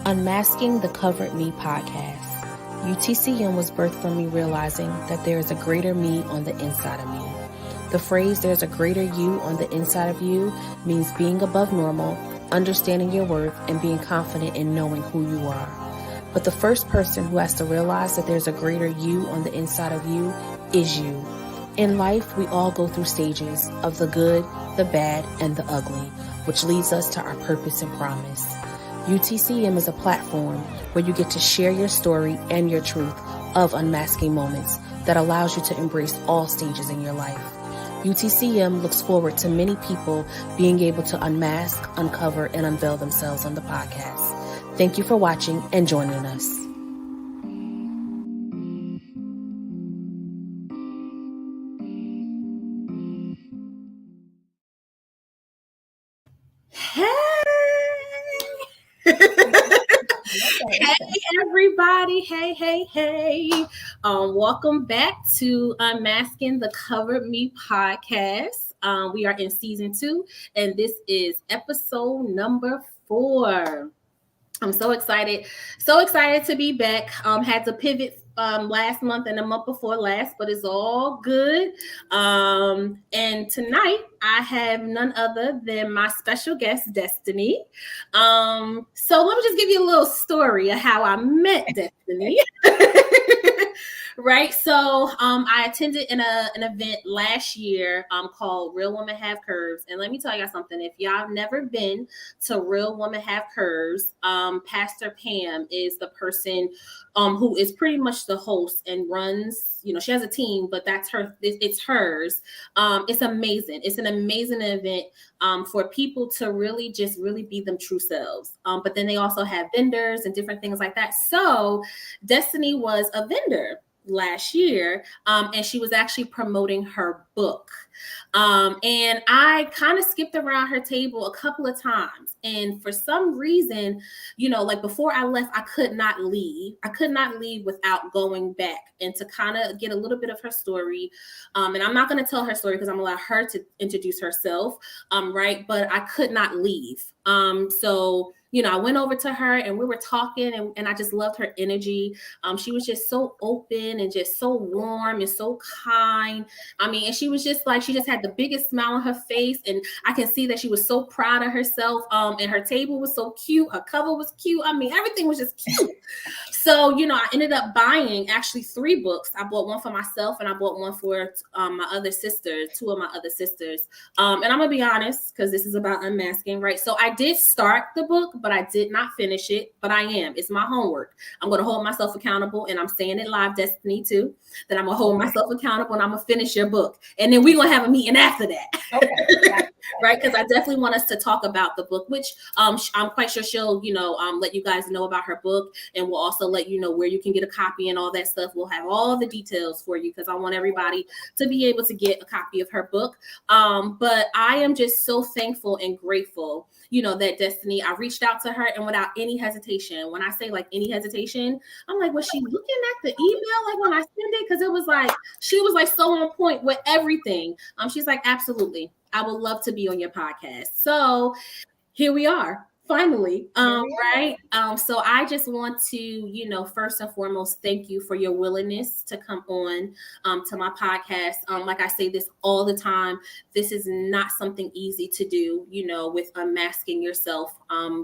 Unmasking the Covered Me podcast. UTCM was birthed from me realizing that there is a greater me on the inside of me. The phrase, there's a greater you on the inside of you, means being above normal, understanding your worth, and being confident in knowing who you are. But the first person who has to realize that there's a greater you on the inside of you is you. In life, we all go through stages of the good, the bad, and the ugly, which leads us to our purpose and promise. UTCM is a platform where you get to share your story and your truth of unmasking moments that allows you to embrace all stages in your life. UTCM looks forward to many people being able to unmask, uncover, and unveil themselves on the podcast. Thank you for watching and joining us. Hey everybody, hey. Welcome back to Unmasking the Covered Me podcast. We are in season 2 and this is episode number 4. I'm so excited to be back. Had to pivot last month and the month before last, but it's all good. And tonight I have none other than my special guest, Destiny. So let me just give you a little story of how I met Destiny. Right. So I attended an event last year called Real Women Have Curves. And let me tell y'all something. If y'all have never been to Real Women Have Curves, Pastor Pam is the person who is pretty much the host and runs, she has a team, but that's her, it's hers. It's amazing. It's an amazing event for people to really be them true selves. But then they also have vendors and different things like that. So Destiny was a vendor last year, and she was actually promoting her book. And I kind of skipped around her table a couple of times. And for some reason, like before I left, I could not leave. I could not leave without going back and to kind of get a little bit of her story. And I'm not going to tell her story because I'm going to allow her to introduce herself. Right. But I could not leave. So I went over to her and we were talking and I just loved her energy. She was just so open and just so warm and so kind. And she was just like, she just had the biggest smile on her face. And I can see that she was so proud of herself. And her table was so cute. Her cover was cute. Everything was just cute. So, I ended up buying actually 3 books. I bought one for myself and I bought one for my other sisters, 2 of my other sisters. And I'm going to be honest, because this is about unmasking, right? So I did start the book, but I did not finish it, but I am. It's my homework. I'm going to hold myself accountable, and I'm saying it live, Destiny, too, that I'm going to hold myself accountable, and I'm going to finish your book. And then we're going to have a meeting after that. Okay. Right? Because I definitely want us to talk about the book, which I'm quite sure she'll, let you guys know about her book, and we'll also let you know where you can get a copy and all that stuff. We'll have all the details for you because I want everybody to be able to get a copy of her book. But I am just so thankful and grateful, that Destiny, I reached out to her and without any hesitation. When I say like any hesitation, I'm like, was she looking at the email like when I sent it? Because it was like, she was like so on point with everything. She's like, absolutely. I would love to be on your podcast. So here we are. Finally, right? So I just want to, first and foremost, thank you for your willingness to come on to my podcast. Like I say this all the time, this is not something easy to do, with unmasking yourself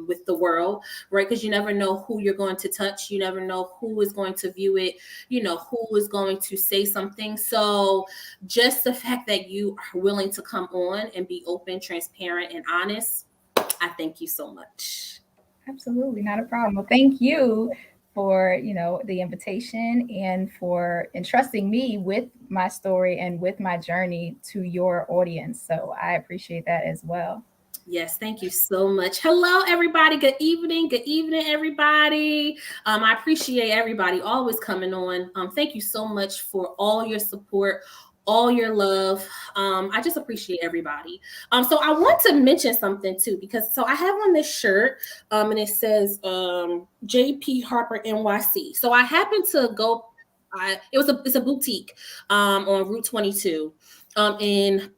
with the world, right? Because you never know who you're going to touch. You never know who is going to view it, who is going to say something. So just the fact that you are willing to come on and be open, transparent, and honest, I thank you so much. Absolutely, not a problem. Well, thank you for, the invitation and for entrusting me with my story and with my journey to your audience. So I appreciate that as well. Yes, thank you so much. Hello, everybody. Good evening, everybody. I appreciate everybody always coming on. Thank you so much for all your support, all your love. I just appreciate everybody. So I want to mention something too, because I have on this shirt and it says JP Harper NYC. So I happened to go, it's a boutique on Route 22 in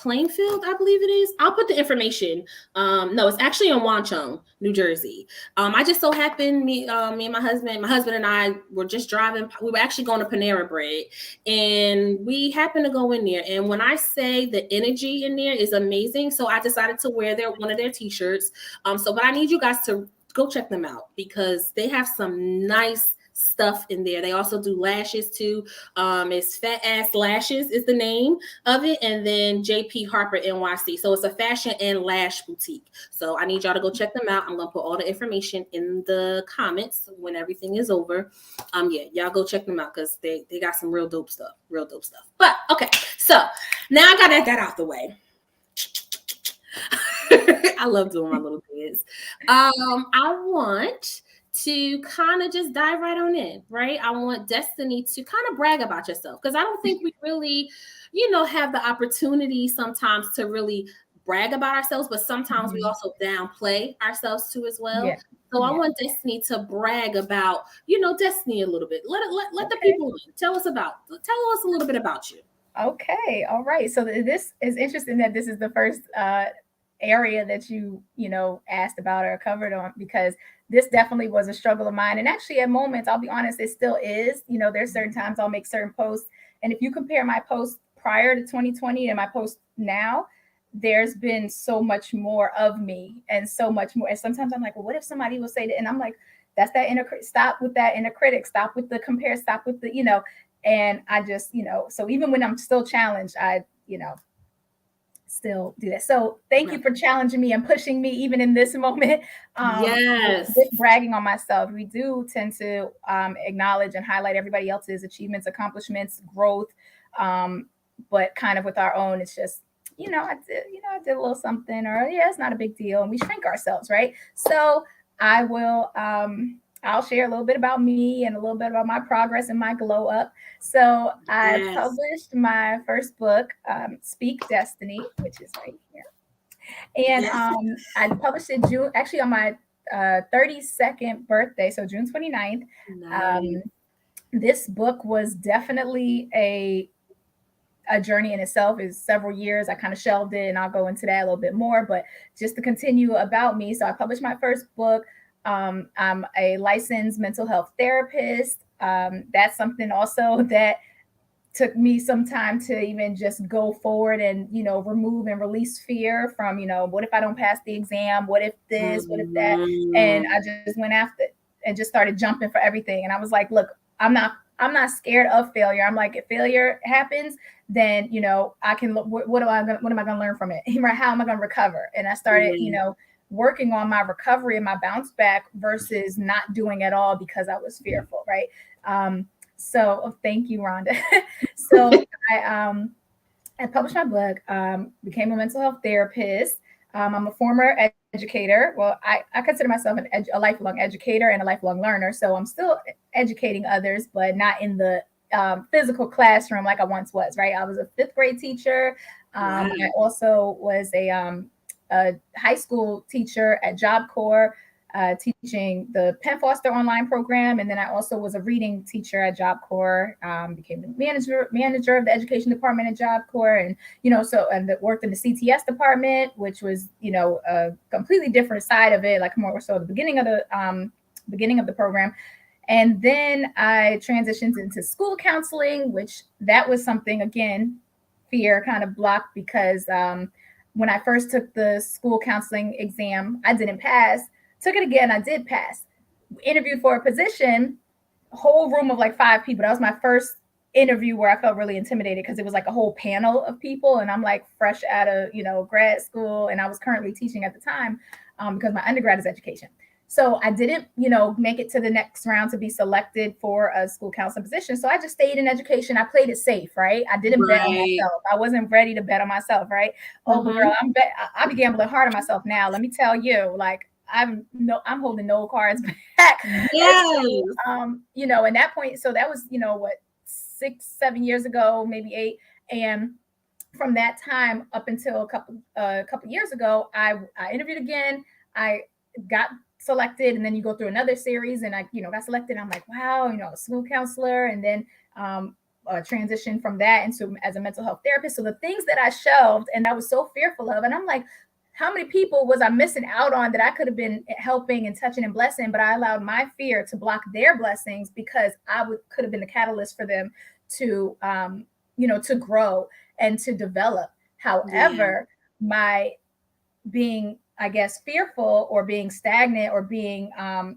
Plainfield, I believe it is. I'll put the information. No, it's actually in Wanchung, New Jersey. I just so happened me and my husband and I were just driving. We were actually going to Panera Bread, and we happened to go in there. And when I say the energy in there is amazing, so I decided to wear one of their t-shirts. But I need you guys to go check them out because they have some nice stuff in there. They also do lashes too. It's Fat Ass Lashes is the name of it, and then JP Harper NYC. So it's a fashion and lash boutique. So I need y'all to go check them out. I'm gonna put all the information in the comments when everything is over. Yeah, y'all go check them out because they got some real dope stuff. But okay, so now I got that out the way. I love doing my little bits. I want to kind of just dive right on in, right? I want Destiny to kind of brag about yourself because I don't think we really, have the opportunity sometimes to really brag about ourselves, but sometimes we also downplay ourselves too as well. Yeah. So I want Destiny to brag about, Destiny a little bit. Let the people in. Tell us a little bit about you. Okay. All right. So this is interesting that this is the first area that you asked about or covered on, because this definitely was a struggle of mine. And actually at moments, I'll be honest, it still is. There's certain times I'll make certain posts. And if you compare my posts prior to 2020 and my posts now, there's been so much more of me and so much more. And sometimes I'm like, well, what if somebody will say that? And I'm like, that's that inner stop with that inner critic, stop with the compare, stop with the, and I just, so even when I'm still challenged, I, still do that. So thank you for challenging me and pushing me even in this moment. Yes. With bragging on myself, we do tend to acknowledge and highlight everybody else's achievements, accomplishments, growth. But kind of with our own, it's just, I did a little something, or yeah, it's not a big deal. And we shrink ourselves, right? So I will I'll share a little bit about me and a little bit about my progress and my glow up. So I published my first book, Speak Destiny, which is right here. And I published it actually on my 32nd birthday, so June 29th. Nice. This book was definitely a journey in itself. Is several years. I kind of shelved it, and I'll go into that a little bit more. But just to continue about me, so I published my first book. I'm a licensed mental health therapist. That's something also that took me some time to even just go forward and, remove and release fear from, what if I don't pass the exam? What if this? What if that? And I just went after it and just started jumping for everything. And I was like, look, I'm not scared of failure. I'm like, if failure happens, then, I can look, what am I going to learn from it? Right? How am I going to recover? And I started, working on my recovery and my bounce back versus not doing at all because I was fearful. Right. So thank you, Rhonda. So I published my book, became a mental health therapist. I'm a former educator. Well, I consider myself a lifelong educator and a lifelong learner. So I'm still educating others, but not in the physical classroom like I once was, right? I was a 5th grade teacher. I also was a high school teacher at Job Corps, teaching the Penn Foster online program. And then I also was a reading teacher at Job Corps, became the manager of the education department at Job Corps. And, worked in the CTS department, which was, a completely different side of it, like more so the beginning of the program. And then I transitioned into school counseling, which that was something, again, fear kind of blocked because when I first took the school counseling exam, I didn't pass. Took it again, I did pass. Interviewed for a position, whole room of like 5 people. That was my first interview where I felt really intimidated because it was like a whole panel of people. And I'm like fresh out of, grad school. And I was currently teaching at the time because my undergrad is education. So I didn't, make it to the next round to be selected for a school counseling position. So I just stayed in education. I played it safe, right? I didn't bet on myself. I wasn't ready to bet on myself, right? Oh, but girl, I be gambling hard on myself now. Let me tell you, like, I'm holding no cards back. Yes. And that point, so that was, 6-7 years ago, maybe 8. And from that time up until a couple years ago, I interviewed again. I got selected, and then you go through another series, and I got selected. I'm like, wow, school counselor. And then transition from that into as a mental health therapist. So the things that I shelved and I was so fearful of, and I'm like, how many people was I missing out on that I could have been helping and touching and blessing, but I allowed my fear to block their blessings because could have been the catalyst for them to, to grow and to develop. Yeah. However, my being, I guess, fearful or being stagnant or being, I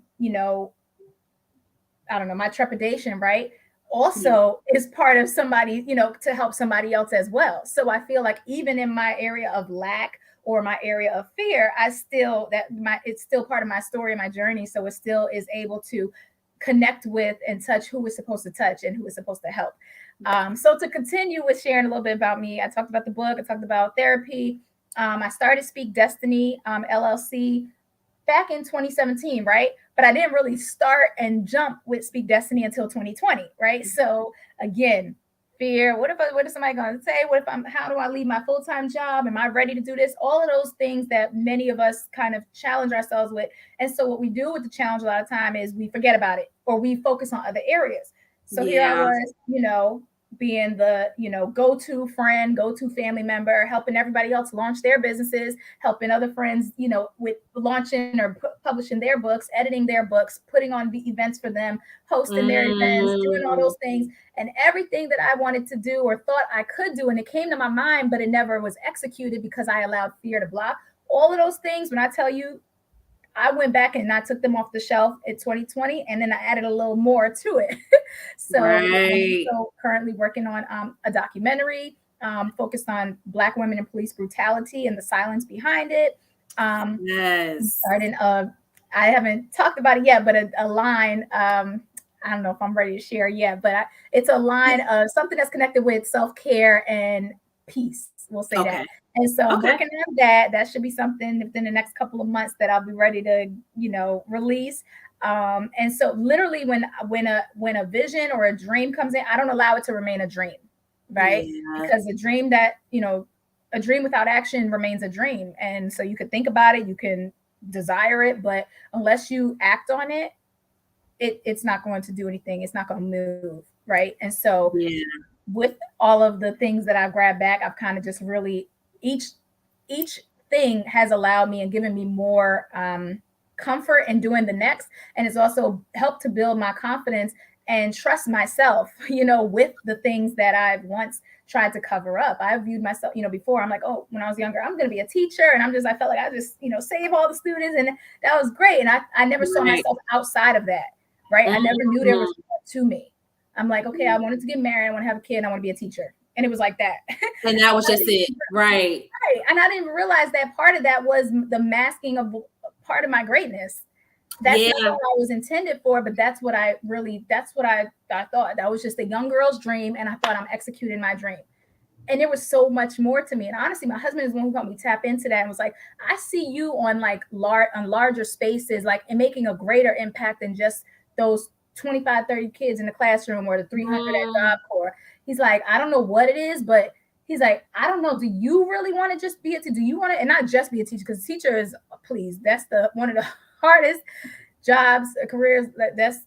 don't know, my trepidation, right? Yeah. Also is part of somebody, to help somebody else as well. So I feel like even in my area of lack or my area of fear, it's still part of my story and my journey. So it still is able to connect with and touch who is supposed to touch and who is supposed to help. So to continue with sharing a little bit about me, I talked about the book, I talked about therapy. I started Speak Destiny LLC back in 2017, right? But I didn't really start and jump with Speak Destiny until 2020, right? So again, fear. What is somebody going to say? How do I leave my full-time job? Am I ready to do this? All of those things that many of us kind of challenge ourselves with. And so what we do with the challenge a lot of time is we forget about it or we focus on other areas. So here I Yeah. was, being the, go-to friend, go-to family member, helping everybody else launch their businesses, helping other friends, with launching or publishing their books, editing their books, putting on the events for them, hosting their events, doing all Mm. those things. And everything that I wanted to do or thought I could do, and it came to my mind, but it never was executed because I allowed fear to block. All of those things, when I tell you, I went back and I took them off the shelf in 2020, and then I added a little more to it. So I'm Right. also currently working on a documentary focused on Black women and police brutality and the silence behind it. Yes. Starting I haven't talked about it yet, but a line. I don't know if I'm ready to share yet, but it's a line of something that's connected with self-care and peace. We'll say that. Okay. And so I'm Okay. working on that. That should be something within the next couple of months that I'll be ready to, release. And so literally when a vision or a dream comes in, I don't allow it to remain a dream, right? Yeah. Because a dream that, a dream without action remains a dream. And so you could think about it, you can desire it, but unless you act on it, it's not going to do anything. It's not going to move, right? And so Yeah. with all of the things that I've grabbed back, I've kind of just really each thing has allowed me and given me more comfort in doing the next, and it's also helped to build my confidence and trust myself, with the things that I've once tried to cover up. I viewed myself, before I'm like, oh, when I was younger, I'm going to be a teacher, and I felt like I just, save all the students, and that was great, and I never saw Right. myself outside of that, right? I never knew there was Mhm. more to me. I'm like, okay, I wanted to get married, I want to have a kid, and I want to be a teacher. And it was like that. And that was just it. Right. Right. And I didn't realize that part of that was the masking of part of my greatness. That's not Yeah. what I was intended for, but that's what I thought. That was just a young girl's dream. And I thought I'm executing my dream. And there was so much more to me. And honestly, my husband is the one who helped me tap into that and was like, I see you on like on larger spaces, like and making a greater impact than just those 25, 30 kids in the classroom or the 300 at Mm. Job Corps. He's like, I don't know what it is, but he's like, I don't know. Do you really want to just be a teacher? Do you want to, and not just be a teacher? Because teacher is, please, that's one of the hardest jobs, careers. That's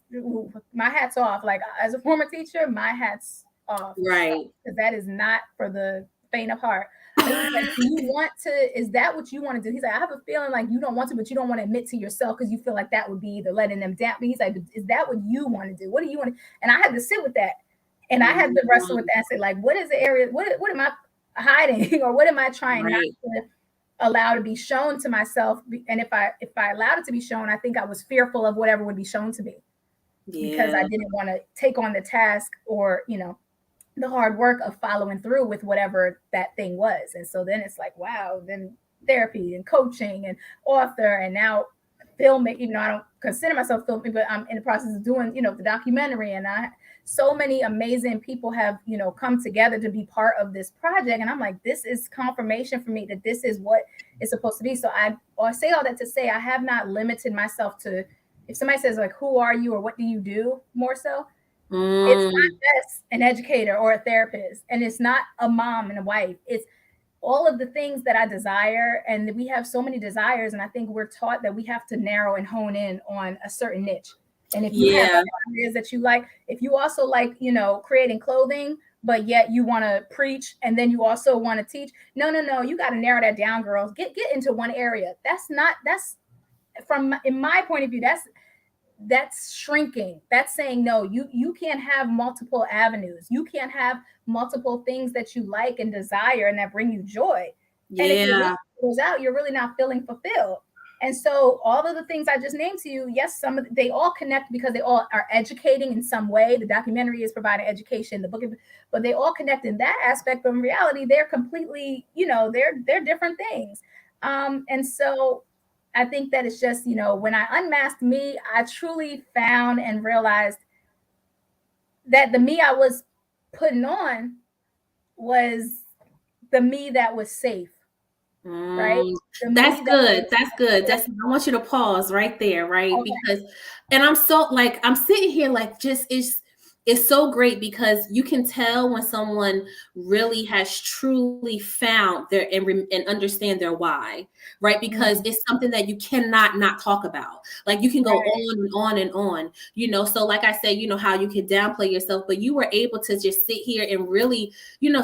my hat's off. Like as a former teacher, my hat's off. Right. Because that is not for the faint of heart. But he's like, do you want to? Is that what you want to do? He's like, I have a feeling like you don't want to, but you don't want to admit to yourself because you feel like that would be either letting them down. But he's like, is that what you want to do? What do you want to? And I had to sit with that, and I had to wrestle with that and say, like, what is the area? What am I hiding, or what am I trying not Right. to allow to be shown to myself? And if I allowed it to be shown, I think I was fearful of whatever would be shown to me because Yeah. I didn't want to take on the task or the hard work of following through with whatever that thing was. And so then it's like, wow, then therapy and coaching and author and now filmmaking, even though I don't consider myself filmmaking, but I'm in the process of doing, the documentary. And so many amazing people have, come together to be part of this project. And I'm like, this is confirmation for me that this is what it's supposed to be. So I say all that to say, I have not limited myself to, if somebody says like, who are you or what do you do more so, it's Mm. not just an educator or a therapist, and it's not a mom and a wife. It's all of the things that I desire, and we have so many desires, and I think we're taught that we have to narrow and hone in on a certain niche. And if you have Yeah. other areas that you like, if you also like, creating clothing, but yet you want to preach and then you also want to teach, no, you got to narrow that down, girls. Get into one area. That's from in my point of view, that's shrinking. That's saying no, you can't have multiple avenues. You can't have multiple things that you like and desire and that bring you joy. And if your Yeah. goes out, you're really not feeling fulfilled. And so all of the things I just named to you, yes, they all connect because they all are educating in some way. The documentary is providing education, the book, but they all connect in that aspect. But in reality, they're completely, they're different things. And so I think that it's just, when I unmasked me, I truly found and realized that the me I was putting on was the me that was safe, right? Mm, The that's me that was, good. That's good. That's I want you to pause right there, right? okay. Because and I'm so like I'm sitting here like just it's so great because you can tell when someone really has truly found their and understand their why, right? Because Mm, it's something that you cannot not talk about. Like you can go right. on and on and on, So like I said, how you can downplay yourself, but you were able to just sit here and really,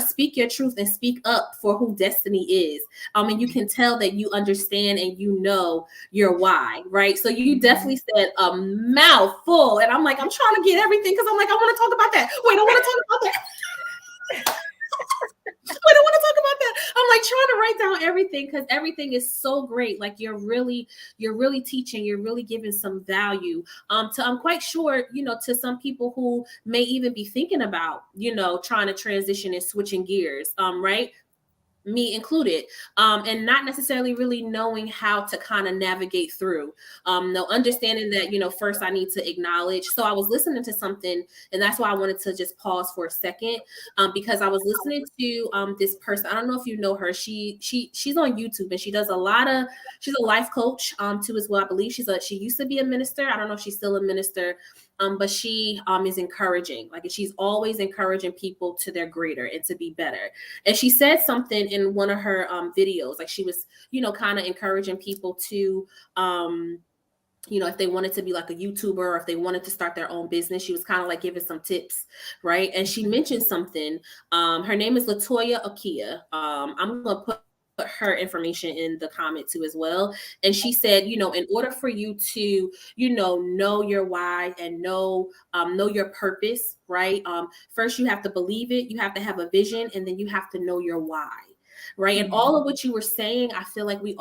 speak your truth and speak up for who destiny is. And you can tell that you understand and your why, right? So you Mhm. definitely said a mouthful, and I'm like, I'm trying to get everything because I'm like, I want to talk about that. Wait, I want to talk about that. Wait, I want to talk about that. I'm like trying to write down everything because everything is so great. Like you're really teaching, you're really giving some value. To I'm quite sure, to some people who may even be thinking about, trying to transition and switching gears, right? Me included, and not necessarily really knowing how to kind of navigate through. No, understanding that, first I need to acknowledge. So I was listening to something, and that's why I wanted to just pause for a second, because I was listening to this person. I don't know if you know her. She's on YouTube, and she does she's a life coach too as well. I believe she used to be a minister. I don't know if she's still a minister. But she is encouraging, like she's always encouraging people to their greater and to be better. And she said something in one of her videos, like she was, kind of encouraging people to, if they wanted to be like a YouTuber or if they wanted to start their own business, she was kind of like giving some tips, right? And she mentioned something. Her name is Latoya Akia. I'm gonna put her information in the comment too as well. And she said, in order for you to, know your why and know your purpose, right? First you have to believe it, you have to have a vision, and then you have to know your why, right? And all Mhm. of what you were saying, I feel like we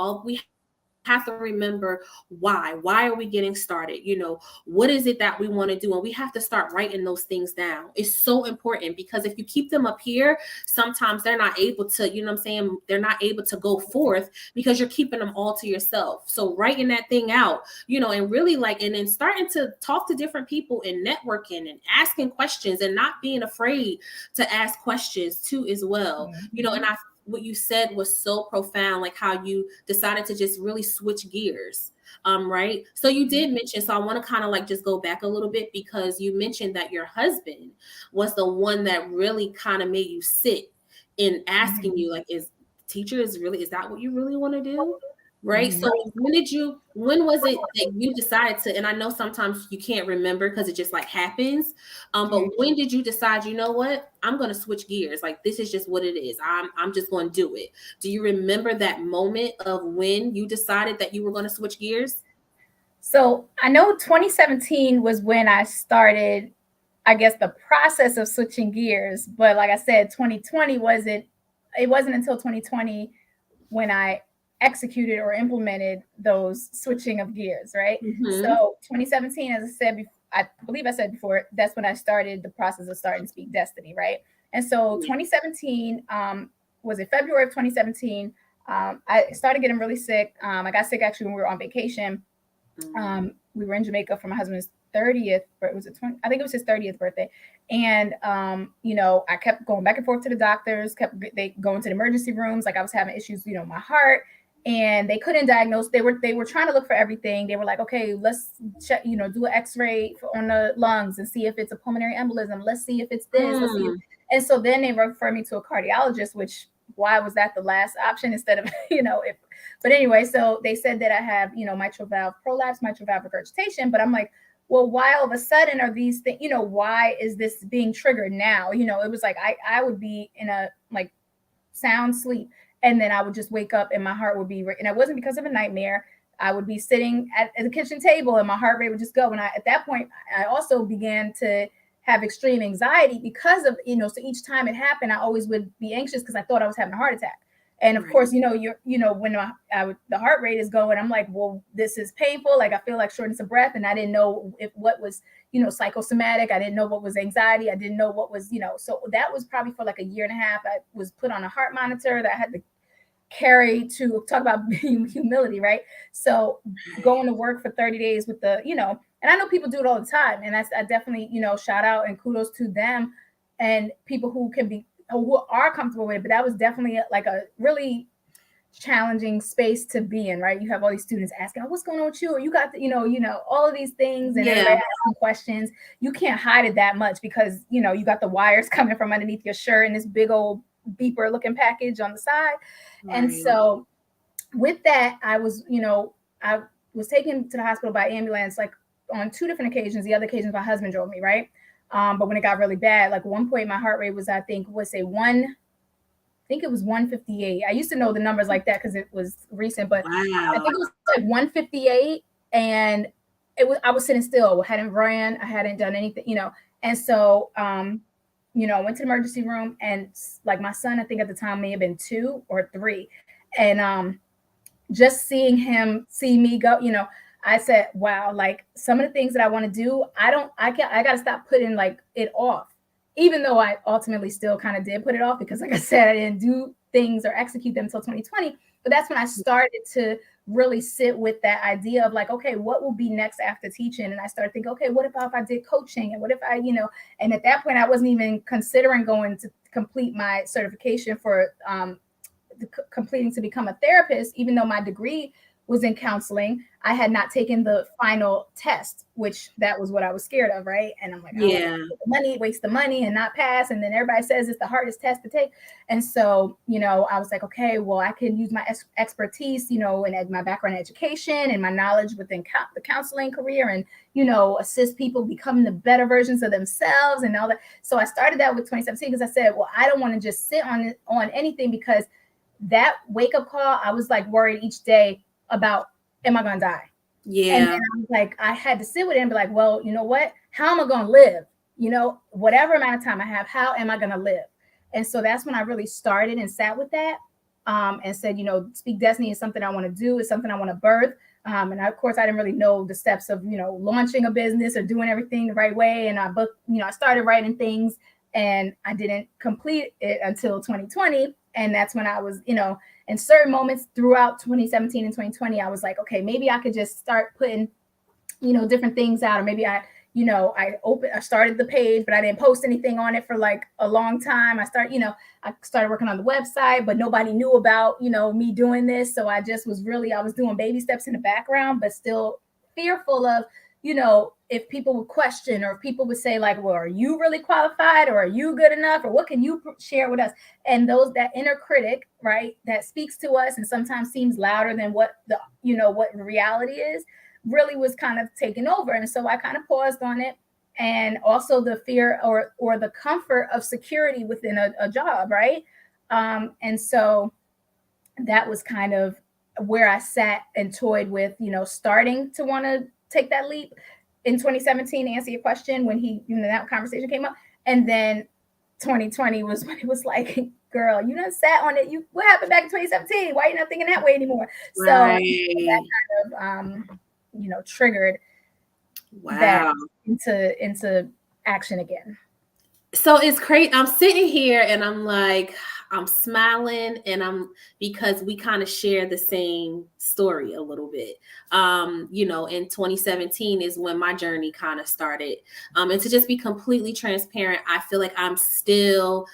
have to remember why are we getting started, what is it that we want to do, and we have to start writing those things down. It's so important because if you keep them up here, sometimes they're not able to, I'm saying, they're not able to go forth because you're keeping them all to yourself. So writing that thing out, and really like, and then starting to talk to different people and networking and asking questions and not being afraid to ask questions too as well, and Mhm. what you said was so profound, like how you decided to just really switch gears. Right. So you did mention, so I want to kind of like just go back a little bit because you mentioned that your husband was the one that really kind of made you sit in asking Mhm. you, like, is that what you really want to do? Right. Mhm. So when was it that you decided to, and I know sometimes you can't remember because it just like happens. But Mhm. when did you decide, you know what, I'm going to switch gears? Like, this is just what it is. I'm just going to do it. Do you remember that moment of when you decided that you were going to switch gears? So I know 2017 was when I started, I guess, the process of switching gears. But like I said, 2020 it wasn't until 2020 when I executed or implemented those switching of gears, right? Mm-hmm. So 2017, as I said, I believe I said before, that's when I started the process of starting to speak destiny, right? And so 2017, was it February of 2017? I started getting really sick. I got sick actually when we were on vacation. We were in Jamaica for my husband's 30th, but was it 20? I think it was his 30th birthday. And, I kept going back and forth to the doctors, they going to the emergency rooms. Like I was having issues, my heart, and they couldn't diagnose. They were trying to look for everything. They were like, okay, let's check, do an x-ray on the lungs and see if it's a pulmonary embolism. Let's see if it's this. Let's see. Mm. And so then they referred me to a cardiologist, which why was that the last option instead of, if but anyway, so they said that I have, mitral valve prolapse, mitral valve regurgitation. But I'm like, well, why all of a sudden are these things, why is this being triggered now? It was like I would be in a like sound sleep, and then I would just wake up and my heart would be, and it wasn't because of a nightmare. I would be sitting at the kitchen table and my heart rate would just go. And at that point, I also began to have extreme anxiety because of, so each time it happened, I always would be anxious because I thought I was having a heart attack. And of course, when the heart rate is going, I'm like, well, this is painful. Like I feel like shortness of breath, and I didn't know what was, psychosomatic. I didn't know what was anxiety. I didn't know what was, So that was probably for like a year and a half. I was put on a heart monitor that I had to carry to talk about humility, right? So going to work for 30 days with and I know people do it all the time, and I definitely, shout out and kudos to them and people who are comfortable with it. But that was definitely like a really challenging space to be in, right? You have all these students asking, oh, what's going on with you? Or you got all of these things, and everybody asking questions. You can't hide it that much because, you got the wires coming from underneath your shirt and this big old beeper looking package on the side. Right. And so with that, I was taken to the hospital by ambulance, like on 2 different occasions. The other occasions my husband drove me, right? But when it got really bad, like one point my heart rate was, I think it was 158. I used to know the numbers like that because it was recent, but wow. I think it was like 158, and I was sitting still. I hadn't ran, I hadn't done anything, and so I went to the emergency room, and like my son, I think at the time may have been 2 or 3, and just seeing him see me go, I said, wow, like some of the things that I want to do, I got to stop putting like it off. Even though I ultimately still kind of did put it off because, like I said, I didn't do things or execute them until 2020. But that's when I started to really sit with that idea of like, okay, what will be next after teaching? And I started thinking, okay, what about if I did coaching? And what if I, and at that point, I wasn't even considering going to complete my certification for completing to become a therapist, even though my degree was in counseling. I had not taken the final test, which that was what I was scared of, right? And I'm like, I don't waste the money and not pass. And then everybody says it's the hardest test to take. And so, I was like, okay, well, I can use my expertise, and my background in education and my knowledge within the counseling career, and, assist people becoming the better versions of themselves and all that. So I started that with 2017 because I said, well, I don't want to just sit on anything, because that wake up call, I was like worried each day about, am I going to die? Yeah. And then I was like, I had to sit with it and be like, well, you know what? How am I going to live? Whatever amount of time I have, how am I going to live? And so that's when I really started and sat with that, and said, Speak Destiny is something I want to do. It's something I want to birth. And of course, I didn't really know the steps of, launching a business or doing everything the right way. And I started writing things, and I didn't complete it until 2020. And that's when I was, in certain moments throughout 2017 and 2020, I was like, okay, maybe I could just start putting, different things out. Or maybe I started the page, but I didn't post anything on it for like a long time. I started working on the website, but nobody knew about, me doing this. So I was doing baby steps in the background, but still fearful of, if people would question, or if people would say like, well, are you really qualified, or are you good enough, or what can you share with us? And that inner critic, right, that speaks to us and sometimes seems louder than what what reality is, really was kind of taking over. And so I kind of paused on it. And also the fear or the comfort of security within a job, right? And so that was kind of where I sat and toyed with, starting to want to take that leap in 2017 to answer your question, when that conversation came up. And then 2020 was when it was like, girl, you done sat on it. What happened back in 2017? Why are you not thinking that way anymore? Right. So that kind of, triggered that into action again. So it's crazy. I'm sitting here and I'm like, I'm smiling, and because we kind of share the same story a little bit. In 2017 is when my journey kind of started. And to just be completely transparent, I feel like I'm still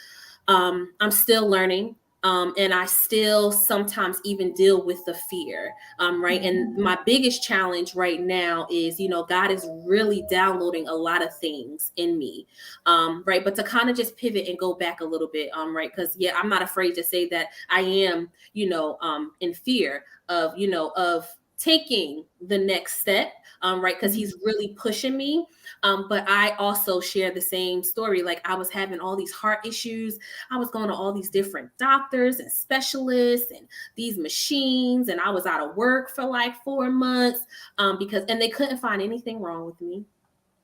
learning. And I still sometimes even deal with the fear, right? And my biggest challenge right now is, God is really downloading a lot of things in me, right? But to kind of just pivot and go back a little bit, right? Because I'm not afraid to say that I am, in fear of, of taking the next step, right? Because he's really pushing me. But I also share the same story. Like I was having all these heart issues. I was going to all these different doctors and specialists and these machines, and I was out of work for like 4 months and they couldn't find anything wrong with me.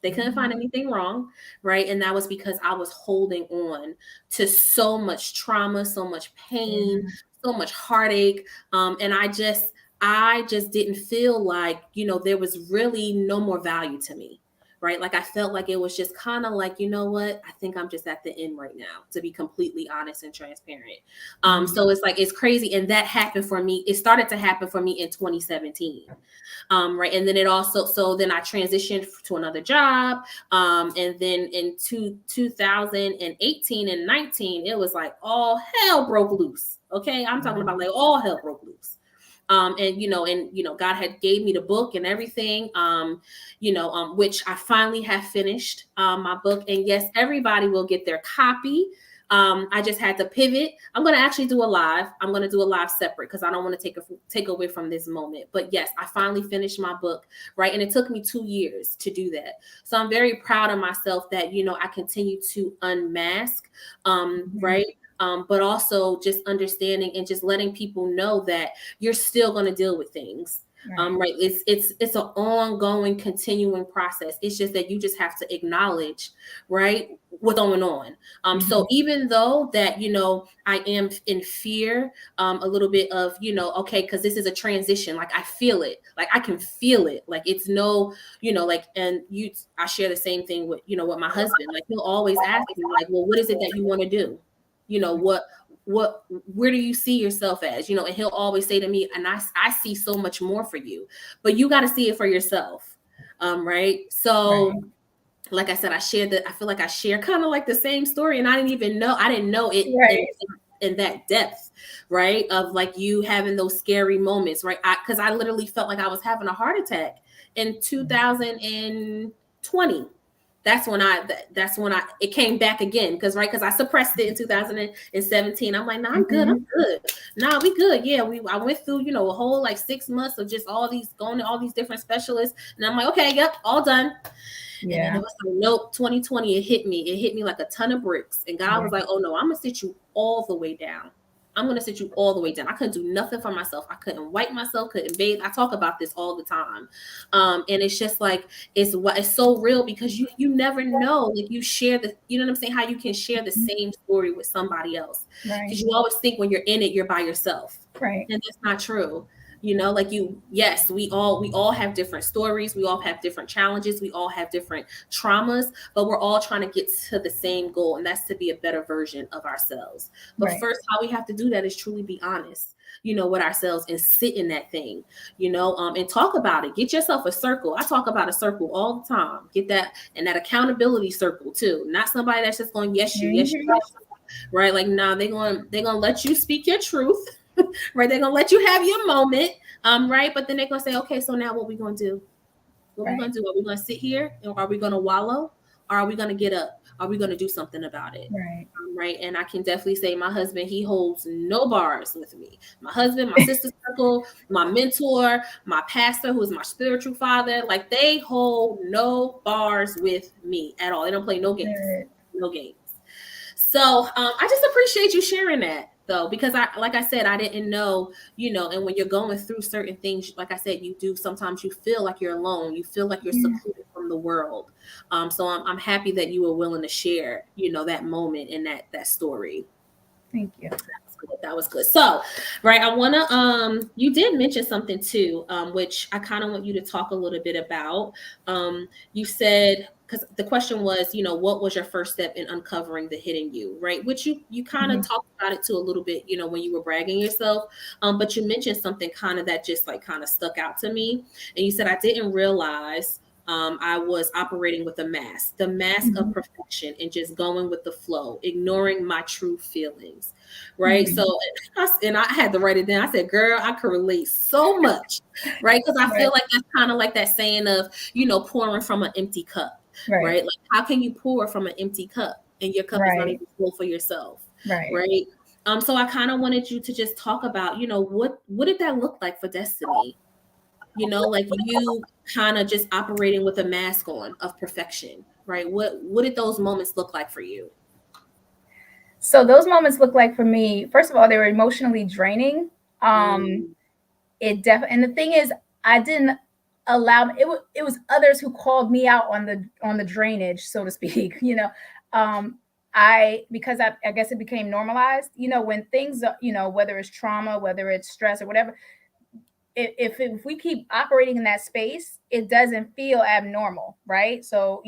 They couldn't find anything wrong, right? And that was because I was holding on to so much trauma, so much pain, so much heartache. And I just didn't feel like, there was really no more value to me. Right. Like I felt like it was just kind of like, you know what? I think I'm just at the end right now, to be completely honest and transparent. So it's like, it's crazy. And that happened for me. It started to happen for me in 2017. Right. And then so then I transitioned to another job. And then in 2018 and 19, it was like all hell broke loose. Okay. I'm talking about like all hell broke loose. God had gave me the book and everything, which I finally have finished my book. And yes, everybody will get their copy. I just had to pivot. I'm going to actually do a live. I'm going to do a live separate because I don't want to take away from this moment. But yes, I finally finished my book, right? And it took me 2 years to do that. So I'm very proud of myself that, I continue to unmask, right? But also just understanding and just letting people know that you're still going to deal with things. Right. It's an ongoing, continuing process. It's just that you just have to acknowledge, right, what's going on. So even though that, I am in fear, a little bit of, okay, because this is a transition. Like I feel it, like I can feel it. Like it's no, I share the same thing with, with my husband. Like he'll always ask me, like, well, what is it that you want to do? Where do you see yourself as, and he'll always say to me, and I see so much more for you, but you got to see it for yourself. Right. So like I said, I feel like I share kind of like the same story, and I didn't know it in that depth, right? Of like you having those scary moments, right? Because I literally felt like I was having a heart attack in 2020. That's when it came back again, because I suppressed it in 2017. I'm like, nah, I'm good. Nah, we good. Yeah, I went through, a whole like 6 months of just going to all these different specialists, and I'm like, okay, yep, all done. Yeah. And then it was like, nope, 2020, it hit me like a ton of bricks. And God was like, oh no, I'm gonna sit you all the way down. I'm going to sit you all the way down. I couldn't do nothing for myself. I couldn't wipe myself, couldn't bathe. I talk about this all the time. And it's just like, it's so real, because you never know, like you share you know what I'm saying? How you can share the same story with somebody else. Because you always think when you're in it, you're by yourself. Right. And that's not true. Like yes, we all have different stories. We all have different challenges. We all have different traumas, but we're all trying to get to the same goal, and that's to be a better version of ourselves. But first, how we have to do that is truly be honest, with ourselves, and sit in that thing, and talk about it. Get yourself a circle. I talk about a circle all the time. Get that, and that accountability circle too. Not somebody that's just going, yes, yes, right? Like, nah, they're gonna let you speak your truth. Right, they're gonna let you have your moment, right? But then they're gonna say, okay, so now what we gonna do? What we gonna do? Are we gonna sit here, and are we gonna wallow, or are we gonna get up? Are we gonna do something about it? Right. And I can definitely say my husband, he holds no bars with me. My husband, my sister's circle, my mentor, my pastor, who is my spiritual father, like they hold no bars with me at all. They don't play no games. No games. So I just appreciate you sharing that, though, because like I said, I didn't know, and when you're going through certain things, like I said, sometimes you feel like you're alone. You feel like you're secluded from the world. So I'm happy that you were willing to share, that moment and that story. Thank you. That was good. So, right, I want to, you did mention something too, which I kind of want you to talk a little bit about. You said, because the question was, what was your first step in uncovering the hidden you, right? Which you kind of talked about it too a little bit, when you were bragging yourself. But you mentioned something kind of that just like kind of stuck out to me. And you said, I didn't realize I was operating with the mask of perfection, and just going with the flow, ignoring my true feelings. Right. So, and I had to write it down. I said, girl, I could relate so much. Right. Because I feel like that's kind of like that saying of, pouring from an empty cup. Right. Like, how can you pour from an empty cup, and your cup is not even full for yourself? Right. So I kind of wanted you to just talk about, what did that look like for Destiny? like you kind of just operating with a mask on of perfection, right? What did those moments look like for you? So those moments look like for me, first of all, they were emotionally draining. Um, Mm, and the thing is, I didn't allow it was others who called me out on the drainage, so to speak. Um, I because I guess it became normalized. When things, whether it's trauma, whether it's stress or whatever, if we keep operating in that space, it doesn't feel abnormal, right? So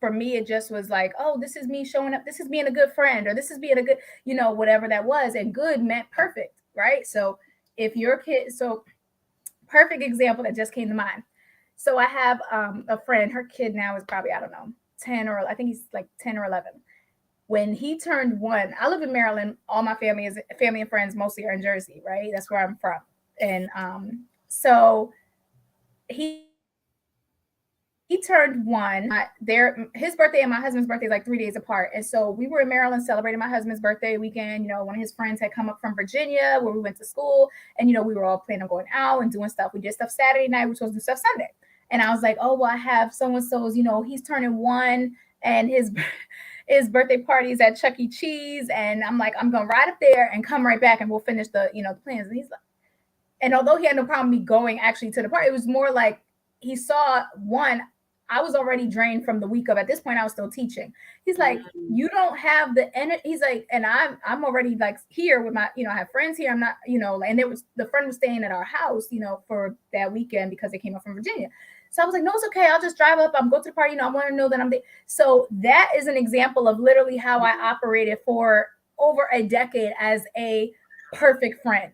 for me, it just was like, oh, this is me showing up. This is being a good friend, or this is being a good, whatever that was. And good meant perfect, right? So if your kid, so perfect example that just came to mind. So I have a friend, her kid now is probably, I don't know, 10 or I think he's like 10 or 11. When he turned one, I live in Maryland. All my family and friends mostly are in Jersey, right? That's where I'm from. And so he turned one. His birthday and my husband's birthday is like 3 days apart. And so we were in Maryland celebrating my husband's birthday weekend. One of his friends had come up from Virginia where we went to school. And, we were all planning on going out and doing stuff. We did stuff Saturday night. We were supposed to do stuff Sunday. And I was like, oh, well, I have so and so's, he's turning one and his birthday party is at Chuck E. Cheese. And I'm like, I'm going to ride up there and come right back and we'll finish the plans. And he's like, and although he had no problem me going actually to the party, it was more like he saw one. I was already drained from the week of. At this point, I was still teaching. He's like, mm, you don't have the energy. He's like, and I'm already like here with my, I have friends here. I'm not, and there was the friend was staying at our house, for that weekend because they came up from Virginia. So I was like, no, it's okay. I'll just drive up. I'm go to the party. I want to know that I'm there. So that is an example of literally how I operated for over a decade as a perfect friend.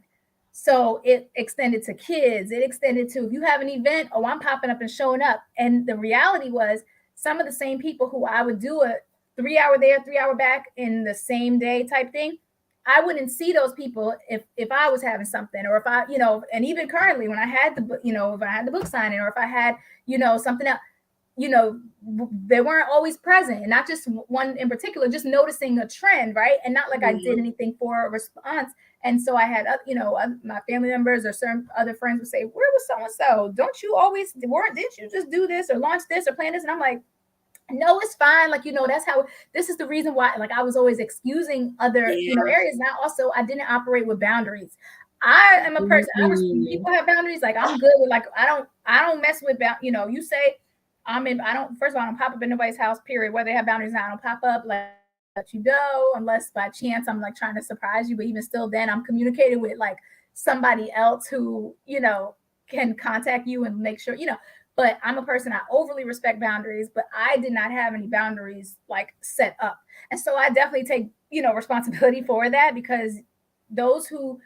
So it extended to kids. It extended to if you have an event, oh, I'm popping up and showing up. And the reality was some of the same people who I would do a 3 hour there, 3 hour back in the same day type thing. I wouldn't see those people if I was having something, or if I, and even currently when I had the book, if I had the book signing, or if I had, something else, you know, they weren't always present, and not just one in particular, just noticing a trend, right? And not like I did mm, anything for a response. And so I had, my family members or certain other friends would say, "Where was so and so? Don't you always weren't? Didn't you just do this or launch this or plan this?" And I'm like, no, it's fine. Like, that's how, this is the reason why, like, I was always excusing other, yeah. areas. Now, also, I didn't operate with boundaries. I am a person, when Mm, people have boundaries, like, I'm good with, like, I don't mess with, you say, I don't, first of all, I don't pop up in nobody's house, period. Whether they have boundaries or not, I don't pop up, like, let you go, unless by chance I'm, like, trying to surprise you. But even still, then I'm communicating with, like, somebody else who, can contact you and make sure, but I'm a person, I overly respect boundaries, but I did not have any boundaries like set up. And so I definitely take, responsibility for that, because those who,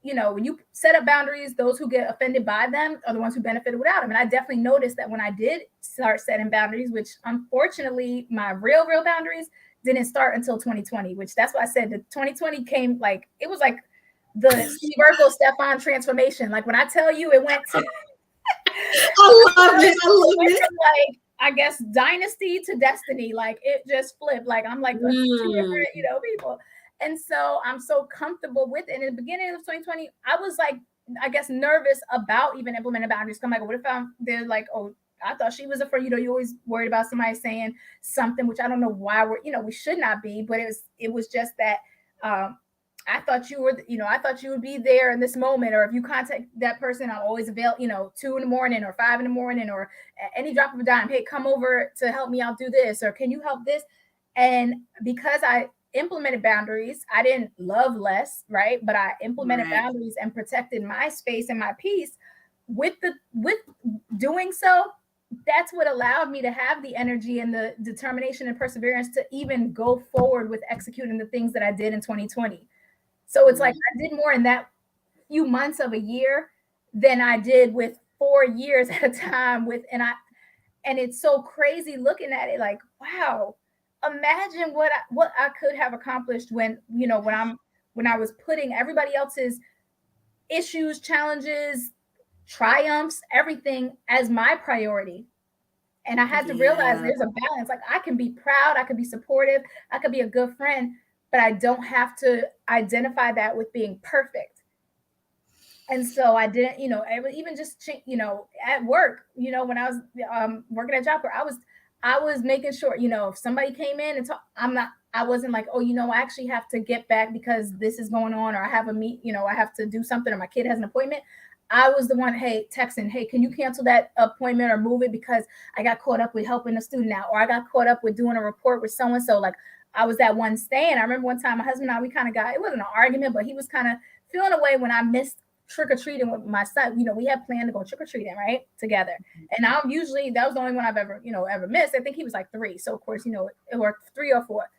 when you set up boundaries, those who get offended by them are the ones who benefited without them. And I definitely noticed that when I did start setting boundaries, which unfortunately my real boundaries didn't start until 2020, which that's why I said the 2020 came, like, it was like the Steve Urkel Stefan transformation. Like, when I tell you, it went to I love it. I it love went it. from, like, I guess, dynasty to destiny. Like, it just flipped. Like, I'm like two Mm, different, people. And so I'm so comfortable with it. In the beginning of 2020, I was like, I guess, nervous about even implementing boundaries. I'm like, what if they're like, oh, I thought she was a friend. You always worried about somebody saying something, which I don't know why we should not be, but it was just that um, I thought I thought you would be there in this moment, or if you contact that person, I'm always available, 2 in the morning or 5 in the morning, or at any drop of a dime. Hey, come over to help me out, do this, or can you help this? And because I implemented boundaries, I didn't love less, right? But I implemented right. boundaries and protected my space and my peace. With doing so, that's what allowed me to have the energy and the determination and perseverance to even go forward with executing the things that I did in 2020. So it's like Mm, I did more in that few months of a year than I did with 4 years at a time with, and it's so crazy looking at it, like, wow, imagine what I could have accomplished when, when I was putting everybody else's issues, challenges, triumphs, everything as my priority. And I had to realize yeah. there's a balance. Like, I can be proud, I can be supportive, I could be a good friend, but I don't have to identify that with being perfect. And so I didn't, even just, at work, when I was working at job where I was making sure, if somebody came in and I wasn't like, oh, I actually have to get back because this is going on, or I have a I have to do something, or my kid has an appointment. I was the one, hey, texting, hey, can you cancel that appointment or move it because I got caught up with helping a student out, or I got caught up with doing a report with so and so. Like, I was that one staying. I remember one time my husband and I, we kind of got, it wasn't an argument, but he was kind of feeling away when I missed trick-or-treating with my son. We had planned to go trick-or-treating, right, together. And I'm usually, that was the only one I've ever missed. I think he was like 3. So of course, it worked 3 or 4.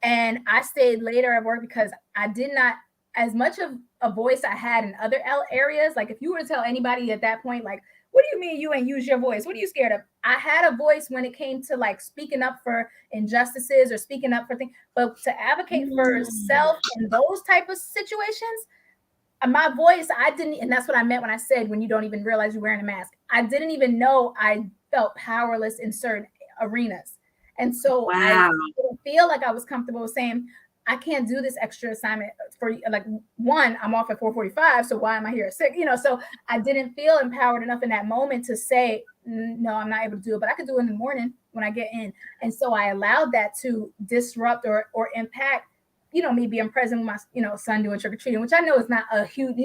And I stayed later at work because I did not, as much of a voice I had in other areas. Like, if you were to tell anybody at that point, like, what do you mean you ain't use your voice? What are you scared of? I had a voice when it came to like speaking up for injustices or speaking up for things, but to advocate for self in those type of situations, my voice, I didn't, and that's what I meant when I said, when you don't even realize you're wearing a mask. I didn't even know I felt powerless in certain arenas. And so I didn't feel like I was comfortable saying, I can't do this extra assignment for, like, one, I'm off at 4:45, so why am I here at 6? So I didn't feel empowered enough in that moment to say, no, I'm not able to do it, but I could do it in the morning when I get in. And so I allowed that to disrupt or impact, me being present with my, son doing trick-or-treating, which I know is not a huge,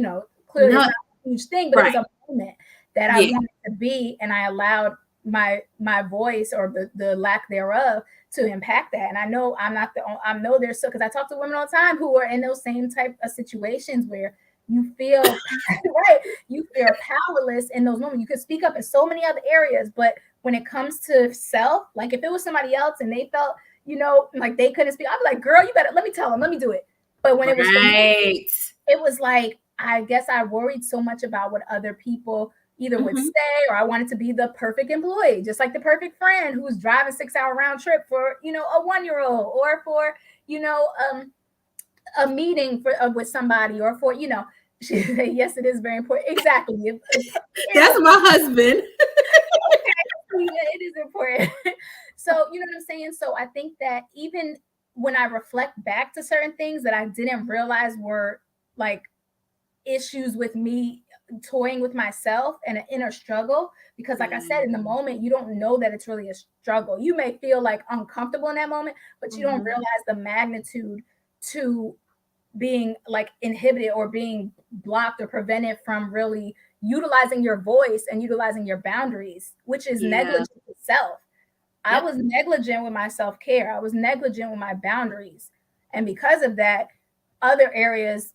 clearly it's not a huge thing, but it was a moment that I wanted to be, and I allowed my voice, or the lack thereof, to impact that. And I know I'm not I know there's so, because I talk to women all the time who are in those same type of situations where you feel right, you feel powerless in those moments. You could speak up in so many other areas, but when it comes to self, like if it was somebody else and they felt, like they couldn't speak, I'd be like, girl, you better let me tell them, let me do it. But when it was for me, it was like, I guess I worried so much about what other people either would say, or I wanted to be the perfect employee, just like the perfect friend who's driving 6-hour round trip for, a 1-year-old, or for, a meeting for with somebody, or for, yes, it is very important. Exactly. That's my husband. It is important. So, you know what I'm saying? So I think that even when I reflect back to certain things that I didn't realize were like issues with me toying with myself and an inner struggle, because like I said, in the moment, you don't know that it's really a struggle. You may feel like uncomfortable in that moment, but you don't realize the magnitude to being like inhibited or being blocked or prevented from really utilizing your voice and utilizing your boundaries, which is negligence itself. I was negligent with my self-care. I was negligent with my boundaries. And because of that, other areas,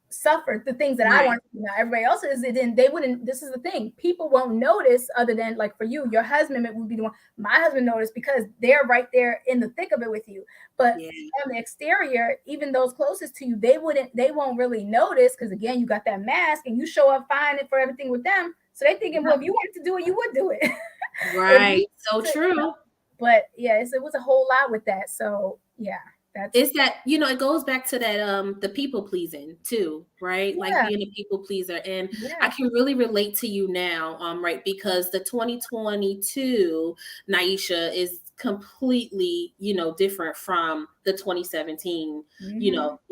suffered the things that I wanted to. Now everybody else is, they wouldn't. This is the thing, people won't notice, other than like for you, your husband would be the one. My husband noticed because they're right there in the thick of it with you. But on the exterior, even those closest to you, they won't really notice, because again, you got that mask and you show up fine for everything with them. So they thinking, well, if you wanted to do it, you would do it. Right. So true. But yes, it was a whole lot with that. So yeah. It's that, it goes back to that the people pleasing too, right? Like being a people pleaser. And I can really relate to you now, right? Because the 2022 Naisha is completely, different from the 2017,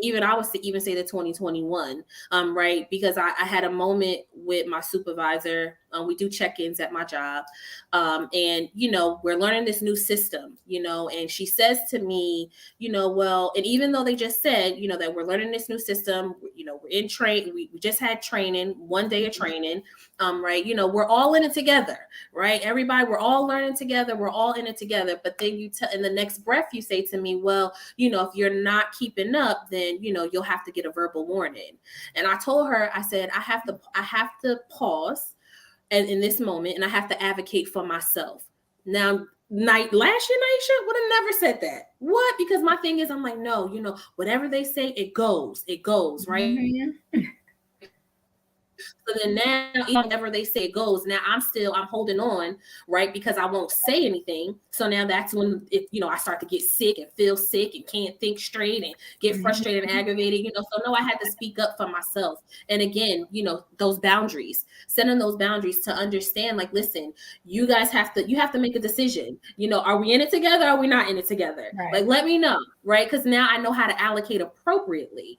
even I was to even say the 2021, right? Because I had a moment with my supervisor. We do check-ins at my job. And, we're learning this new system, and she says to me, well, and even though they just said, that we're learning this new system, we're in train, we just had training, 1 day of training, right? We're all in it together, right? Everybody, we're all learning together. We're all in it together. But then in the next breath, you say to me, well, if you're not keeping up, then, you'll have to get a verbal warning. And I told her, I said, I have to pause and in this moment, and I have to advocate for myself. Now, last year, Naisha would have never said that. What? Because my thing is, I'm like, no, whatever they say, it goes, right? Mm-hmm. So then now, whatever they say, it goes. Now I'm holding on, right? Because I won't say anything. So now that's when, I start to get sick and feel sick and can't think straight and get frustrated and aggravated, So no, I had to speak up for myself. And again, those boundaries, setting those boundaries to understand, like, listen, you guys have to make a decision. Are we in it together? Or are we not in it together? Right. Like, let me know. right? Because now I know how to allocate appropriately.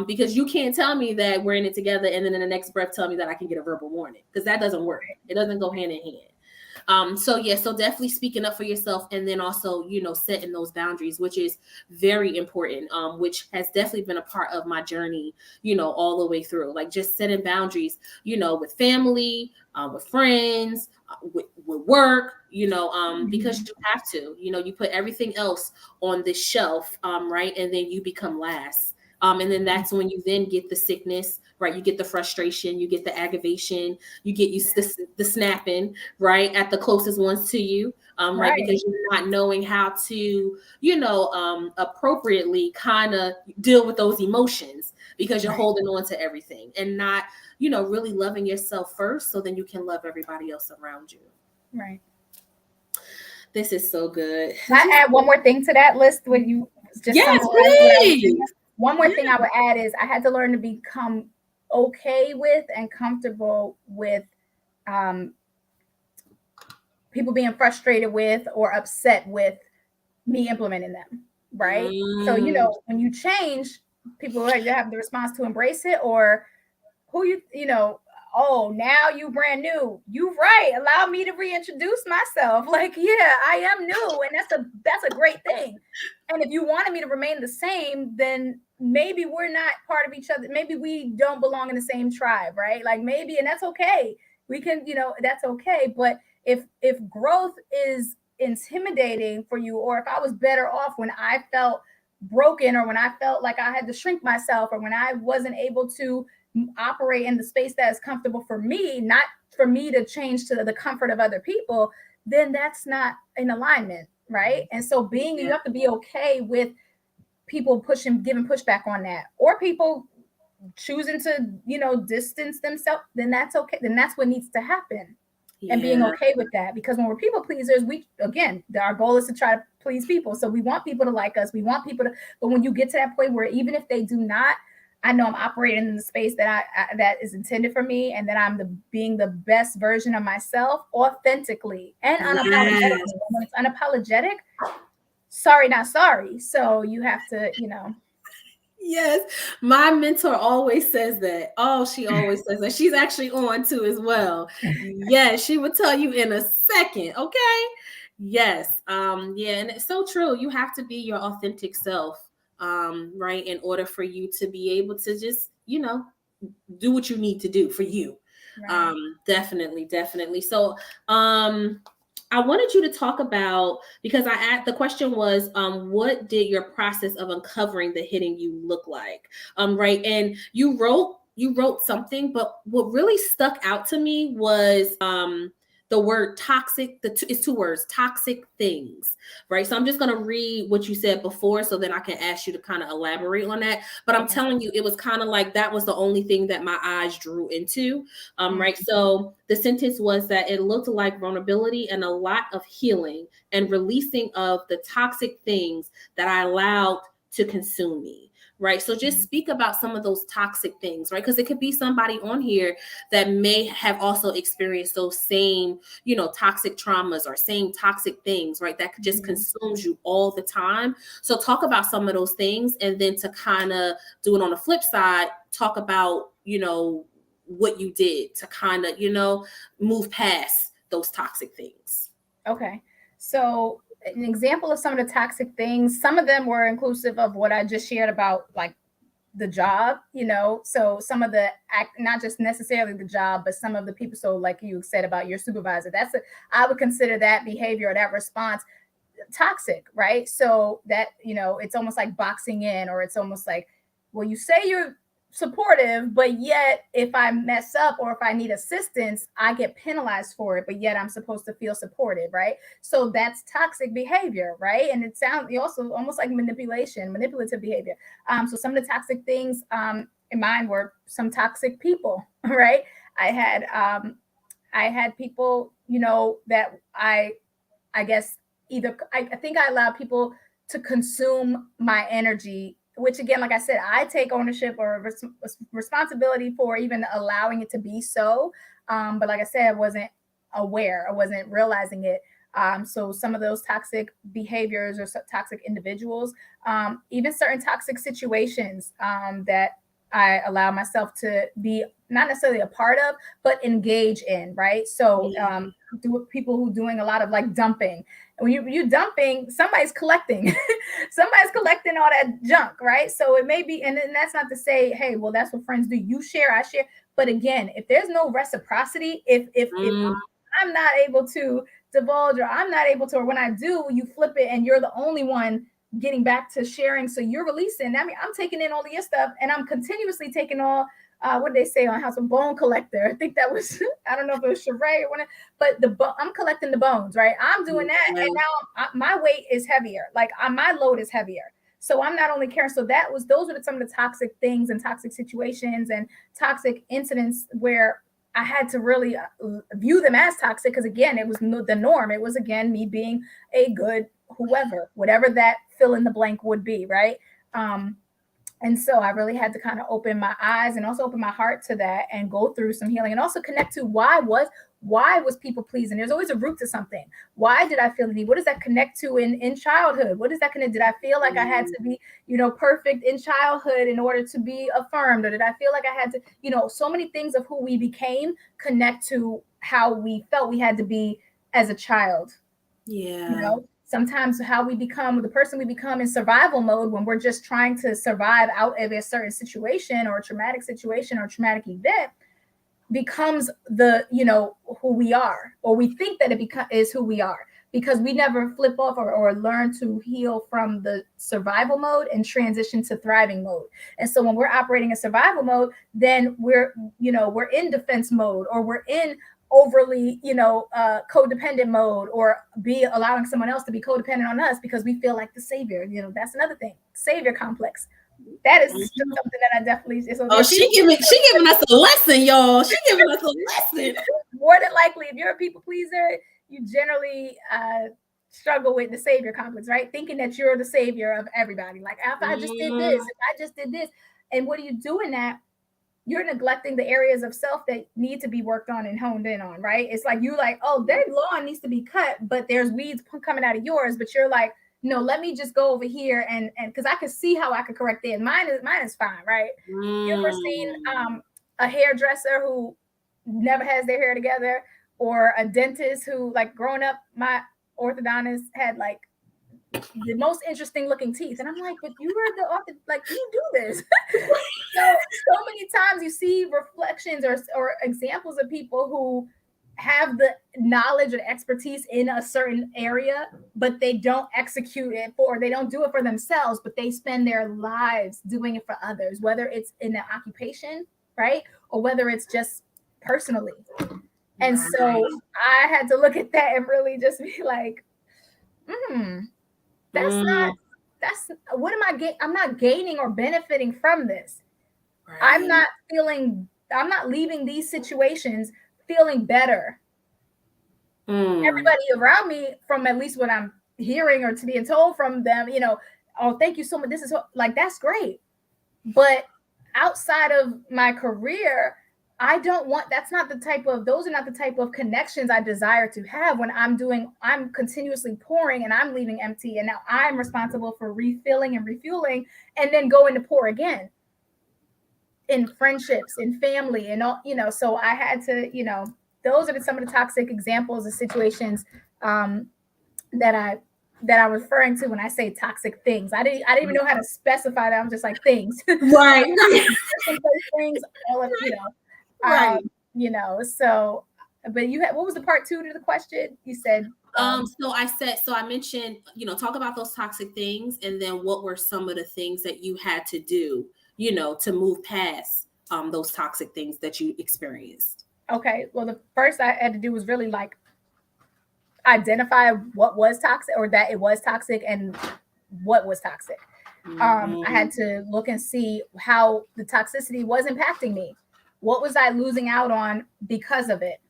Because you can't tell me that we're in it together and then in the next breath tell me that I can get a verbal warning, because that doesn't work. It doesn't go hand in hand. So yeah, so definitely speaking up for yourself, and then also, setting those boundaries, which is very important, which has definitely been a part of my journey, all the way through, like just setting boundaries, with family, with friends, with work, because you have to, you put everything else on this shelf, right? And then you become last. And then that's when you then get the sickness, right? You get the frustration, you get the aggravation, you get used to the snapping, right, at the closest ones to you, right? Right. Because you're not knowing how to, appropriately kind of deal with those emotions, because you're Right. holding on to everything and not, really loving yourself first, so then you can love everybody else around you. Right. This is so good. Can I add one more thing to that list when you just Yes, summarized what I was saying? please. One more Yeah. thing I would add is I had to learn to become okay with and comfortable with um, people being frustrated with or upset with me implementing them. Right. So, Mm, when you change, people have the response to embrace it, or who oh, now you brand new. You right. Allow me to reintroduce myself. Like, yeah, I am new. And that's a great thing. And if you wanted me to remain the same, then maybe we're not part of each other. Maybe we don't belong in the same tribe, right? Like maybe, and that's okay. We can, that's okay. But if growth is intimidating for you, or if I was better off when I felt broken, or when I felt like I had to shrink myself, or when I wasn't able to operate in the space that is comfortable for me, not for me to change to the comfort of other people, then that's not in alignment, right? And so you have to be okay with people giving pushback on that, or people choosing to, distance themselves. Then that's okay. Then that's what needs to happen, and being yeah. okay with that. Because when we're people pleasers, our goal is to try to please people. So we want people to like us. We want people to, but when you get to that point where even if they do not, I know I'm operating in the space that is intended for me, and that I'm being the best version of myself authentically and Yes. unapologetically. When it's unapologetic, sorry, not sorry. So you have to, Yes, my mentor always says that. Oh, she always says that. She's actually on too as well. Yes, she would tell you in a second. Okay. Yes. Yeah, and it's so true. You have to be your authentic self, right, in order for you to be able to just, do what you need to do for you. right. Definitely, definitely. So, I wanted you to talk about, because the question was, what did your process of uncovering the hidden you look like? Right. And you wrote something, but what really stuck out to me was the word toxic. It's two words, toxic things, right? So I'm just gonna read what you said before, so then I can ask you to kind of elaborate on that. But I'm Okay. telling you, it was kind of like that was the only thing that my eyes drew into. Mm. Right. So the sentence was that it looked like vulnerability and a lot of healing and releasing of the toxic things that I allowed to consume me. Right. So just speak about some of those toxic things, right? Because it could be somebody on here that may have also experienced those same, toxic traumas or same toxic things, right? That just consumes you all the time. So talk about some of those things, and then to kind of do it on the flip side, talk about, what you did to kind of, move past those toxic things. Okay. So an example of some of the toxic things, some of them were inclusive of what I just shared about, like the job, so some of the not just necessarily the job, but some of the people. So like you said about your supervisor, I would consider that behavior or that response toxic, right? So that, it's almost like boxing in, or it's almost like, well, you say you're supportive, but yet if I mess up or if I need assistance, I get penalized for it, but yet I'm supposed to feel supported, right? So that's toxic behavior, right? And it sounds also almost like manipulative behavior. So some of the toxic things in mine were some toxic people, right? I had I had people, that I guess either I think I allow people to consume my energy, which again, like I said, I take ownership or responsibility for even allowing it to be so. But like I said, I wasn't aware, I wasn't realizing it. So some of those toxic behaviors or toxic individuals, even certain toxic situations that I allow myself to be not necessarily a part of, but engage in, right? So people who doing a lot of like dumping. When you dumping, somebody's collecting. Somebody's collecting all that junk, right? So it may be, and then that's not to say, hey, well, that's what friends do. You share, I share. But again, if there's no reciprocity, if I'm not able to divulge, or I'm not able to, or when I do, you flip it and you're the only one getting back to sharing. So you're releasing. I mean, I'm taking in all of your stuff and I'm continuously taking all what did they say on House of Bone Collector? I think that was, I don't know if it was Sheree or whatever, but I'm collecting the bones, right? I'm doing that. And now my weight is heavier. Like my load is heavier. So I'm not only caring. So those were some of the toxic things and toxic situations and toxic incidents where I had to really view them as toxic. Because again, it was the norm. It was, again, me being a good whatever that fill in the blank would be, right? And so I really had to kind of open my eyes and also open my heart to that and go through some healing and also connect to why was people pleasing? There's always a root to something. Why did I feel the need? What does that connect to in childhood? What is that connect? Did I feel like I had to be, perfect in childhood in order to be affirmed? Or did I feel like I had to, so many things of who we became connect to how we felt we had to be as a child. Yeah. Sometimes how we become, the person we become in survival mode when we're just trying to survive out of a certain situation or a traumatic situation or traumatic event becomes who we are, or we think that it is who we are, because we never flip off or learn to heal from the survival mode and transition to thriving mode. And so when we're operating in survival mode, then we're in defense mode, or we're in overly codependent mode, or be allowing someone else to be codependent on us because we feel like the savior. That's another thing, savior complex. That is something that I definitely. So she giving us a lesson, y'all. She giving us a lesson. More than likely, if you're a people pleaser, you generally struggle with the savior complex, right? Thinking that you're the savior of everybody. Like, if I just did this, if I just did this, and what are you doing that? You're neglecting the areas of self that need to be worked on and honed in on, right? It's like you like, oh, their lawn needs to be cut, but there's weeds coming out of yours, but you're like, no, let me just go over here and because I can see how I could correct it. Mine is fine, right? You ever seen a hairdresser who never has their hair together, or a dentist who, like, growing up, my orthodontist had like the most interesting looking teeth, and I'm like, but you were the like, you do this. so many times you see reflections or examples of people who have the knowledge and expertise in a certain area, but they don't execute it or they don't do it for themselves, but they spend their lives doing it for others, whether it's in an occupation, right? Or whether it's just personally. And so I had to look at that and really just be like, that's what am I getting? I'm not gaining or benefiting from this. Right. I'm not leaving these situations feeling better. Everybody around me, from at least what I'm hearing or to being told from them, oh, thank you so much. This is like, that's great. But outside of my career, those are not the type of connections I desire to have when I'm continuously pouring and I'm leaving empty. And now I'm responsible for refilling and refueling and then going to pour again in friendships, in family, and all, so I had to, those are some of the toxic examples of situations that I'm referring to when I say toxic things. I didn't even know how to specify that. I'm just like, things. Right. Things, all of, right. So, but what was the part 2 to the question? You said, so I mentioned, talk about those toxic things, and then what were some of the things that you had to do, to move past those toxic things that you experienced. Okay. Well, the first I had to do was really like identify what was toxic, or that it was toxic, and what was toxic. I had to look and see how the toxicity was impacting me. What was I losing out on because of it?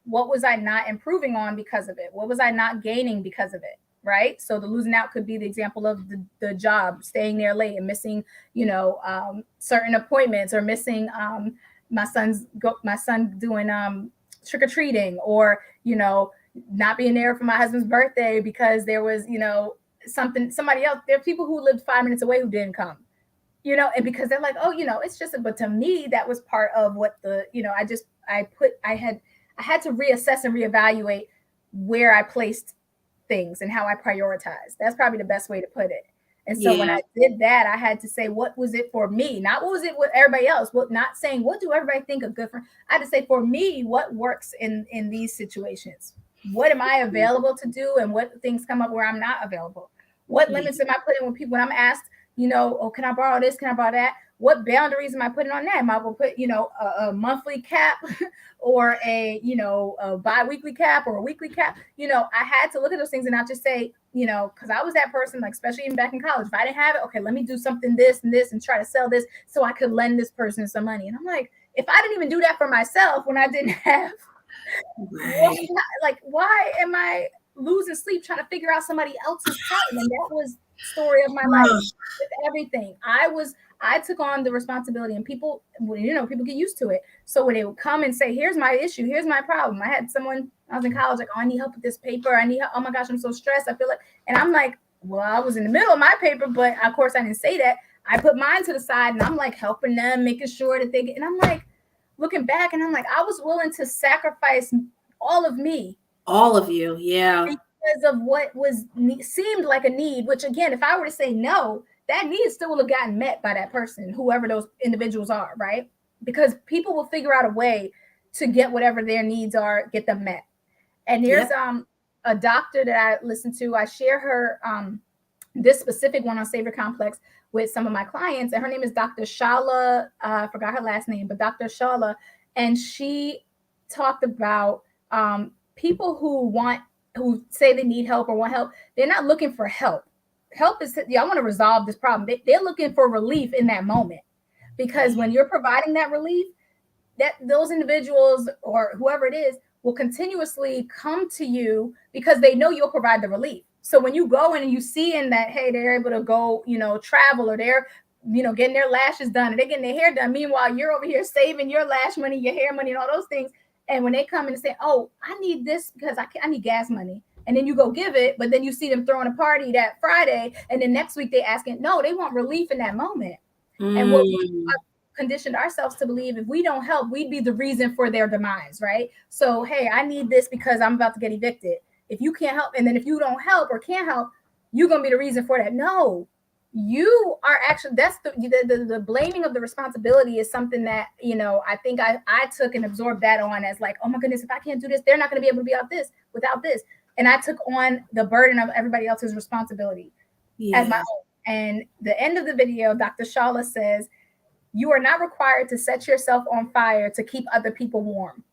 What was I not improving on because of it? What was I not gaining because of it? Right. So the losing out could be the example of the job, staying there late and missing, certain appointments, or missing my son doing trick-or-treating, or, not being there for my husband's birthday because there was, somebody else. There are people who lived 5 minutes away who didn't come, and because they're like, oh, it's just, but to me, that was part of what I had to reassess and reevaluate where I placed things and how I prioritized. That's probably the best way to put it. And so when Yeah. I did that, I had to say, what was it for me? Not what was it with everybody else. What Not saying what do everybody think a good friend. I had to say for me, what works in these situations. What am I available to do, and what things come up where I'm not available? What Yeah. limits am I putting when people when I'm asked, oh, can I borrow this? Can I borrow that? What boundaries am I putting on that? Am I will put, a monthly cap or a bi-weekly cap or a weekly cap? I had to look at those things and not just say, because I was that person, like, especially even back in college. If I didn't have it, okay, let me do something this and this and try to sell this so I could lend this person some money. And I'm like, if I didn't even do that for myself when I didn't have, Right. like, why am I losing sleep trying to figure out somebody else's problem? And that was the story of my life Ugh. with everything. I took on the responsibility, and people, people get used to it. So when they would come and say, here's my issue, here's my problem. I had someone, I was in college, like, oh, I need help with this paper. I need help. Oh my gosh, I'm so stressed. I feel like, and I'm like, well, I was in the middle of my paper, but of course I didn't say that. I put mine to the side and I'm like helping them, making sure that they get, and I'm like, looking back, and I'm like, I was willing to sacrifice all of me All of you. Yeah. because of what seemed like a need, which again, if I were to say no, that need still would have gotten met by that person, whoever those individuals are, right? Because people will figure out a way to get whatever their needs are, get them met. And there's Yep. a doctor that I listen to. I share her this specific one on Savior Complex with some of my clients, and her name is Dr. Shala. I forgot her last name, but Dr. Shala, and she talked about people who say they need help or want help. They're not looking for help. Help is, yeah, I want to resolve this problem. They're looking for relief in that moment, because when you're providing that relief, that those individuals or whoever it is will continuously come to you because they know you'll provide the relief. So when you go in and you see in that, hey, they're able to go, travel, or they're, getting their lashes done, or they're getting their hair done. Meanwhile, you're over here saving your lash money, your hair money, and all those things. And when they come in and say, oh, I need this because I need gas money. And then you go give it, but then you see them throwing a party that Friday. And then next week they asking, no, they want relief in that moment. And what we Mm. conditioned ourselves to believe, if we don't help, we'd be the reason for their demise, right? So, hey, I need this because I'm about to get evicted. If you can't help, and then if you don't help or can't help, you're gonna be the reason for that. No, you are actually, that's the blaming of the responsibility is something that, I think I took and absorbed that on as like, oh my goodness, if I can't do this, they're not gonna be able to be out this without this. And I took on the burden of everybody else's responsibility as my Yeah. own. And the end of the video, Dr. Shala says, you are not required to set yourself on fire to keep other people warm.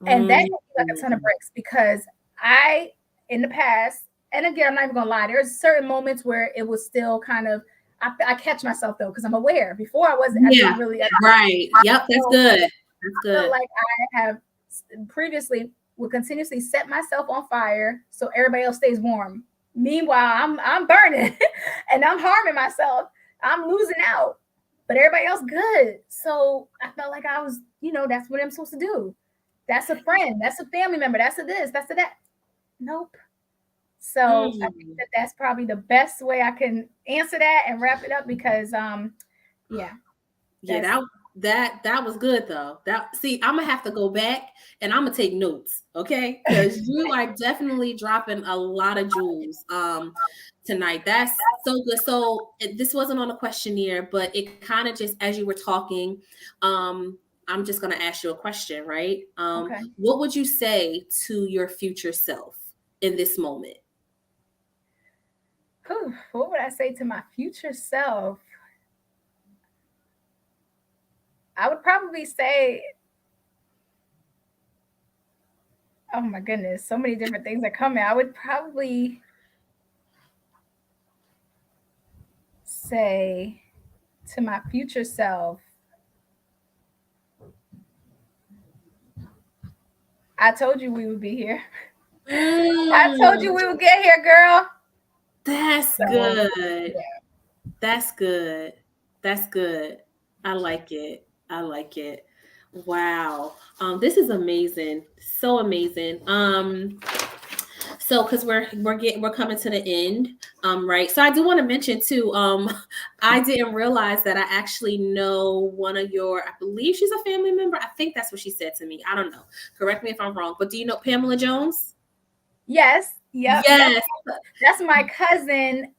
And that hit Mm. me like a ton of bricks, because I, in the past, and again, I'm not even gonna lie, there's certain moments where it was still kind of, I catch myself though, because I'm aware. Before I Yeah. didn't really. Right. Yep. That's So good. That's I feel good. like I have previously would continuously set myself on fire so everybody else stays warm. Meanwhile, I'm burning and I'm harming myself. I'm losing out, but everybody else good. So I felt like I was, that's what I'm supposed to do. That's a friend. That's a family member. That's a this. That's a that. Nope. So I think Mm. that that's probably the best way I can answer that and wrap it up, because yeah, Yeah, that's that was good though. That see, I'm gonna have to go back and I'm gonna take notes, okay? Because you are definitely dropping a lot of jewels tonight. That's so good. So this wasn't on a questionnaire, but it kind of just as you were talking, um, I'm just gonna ask you a question, right? okay. What would you say to your future self in this moment? Whew, what would I say to my future self? I would probably say, oh my goodness, so many different things are coming. I would probably say to my future self, I told you we would be here. I told Mm, you we would get here, girl. that's So, good. yeah. That's good. That's good. I like it. I like it. Wow. This is amazing. So amazing. So because we're coming to the end, right? So I do want to mention too, I didn't realize that I actually know one of your, I believe she's a family member. I think that's what she said to me. I don't know. Correct me if I'm wrong. But do you know Pamela Jones? Yes. Yep. Yes. That's my cousin.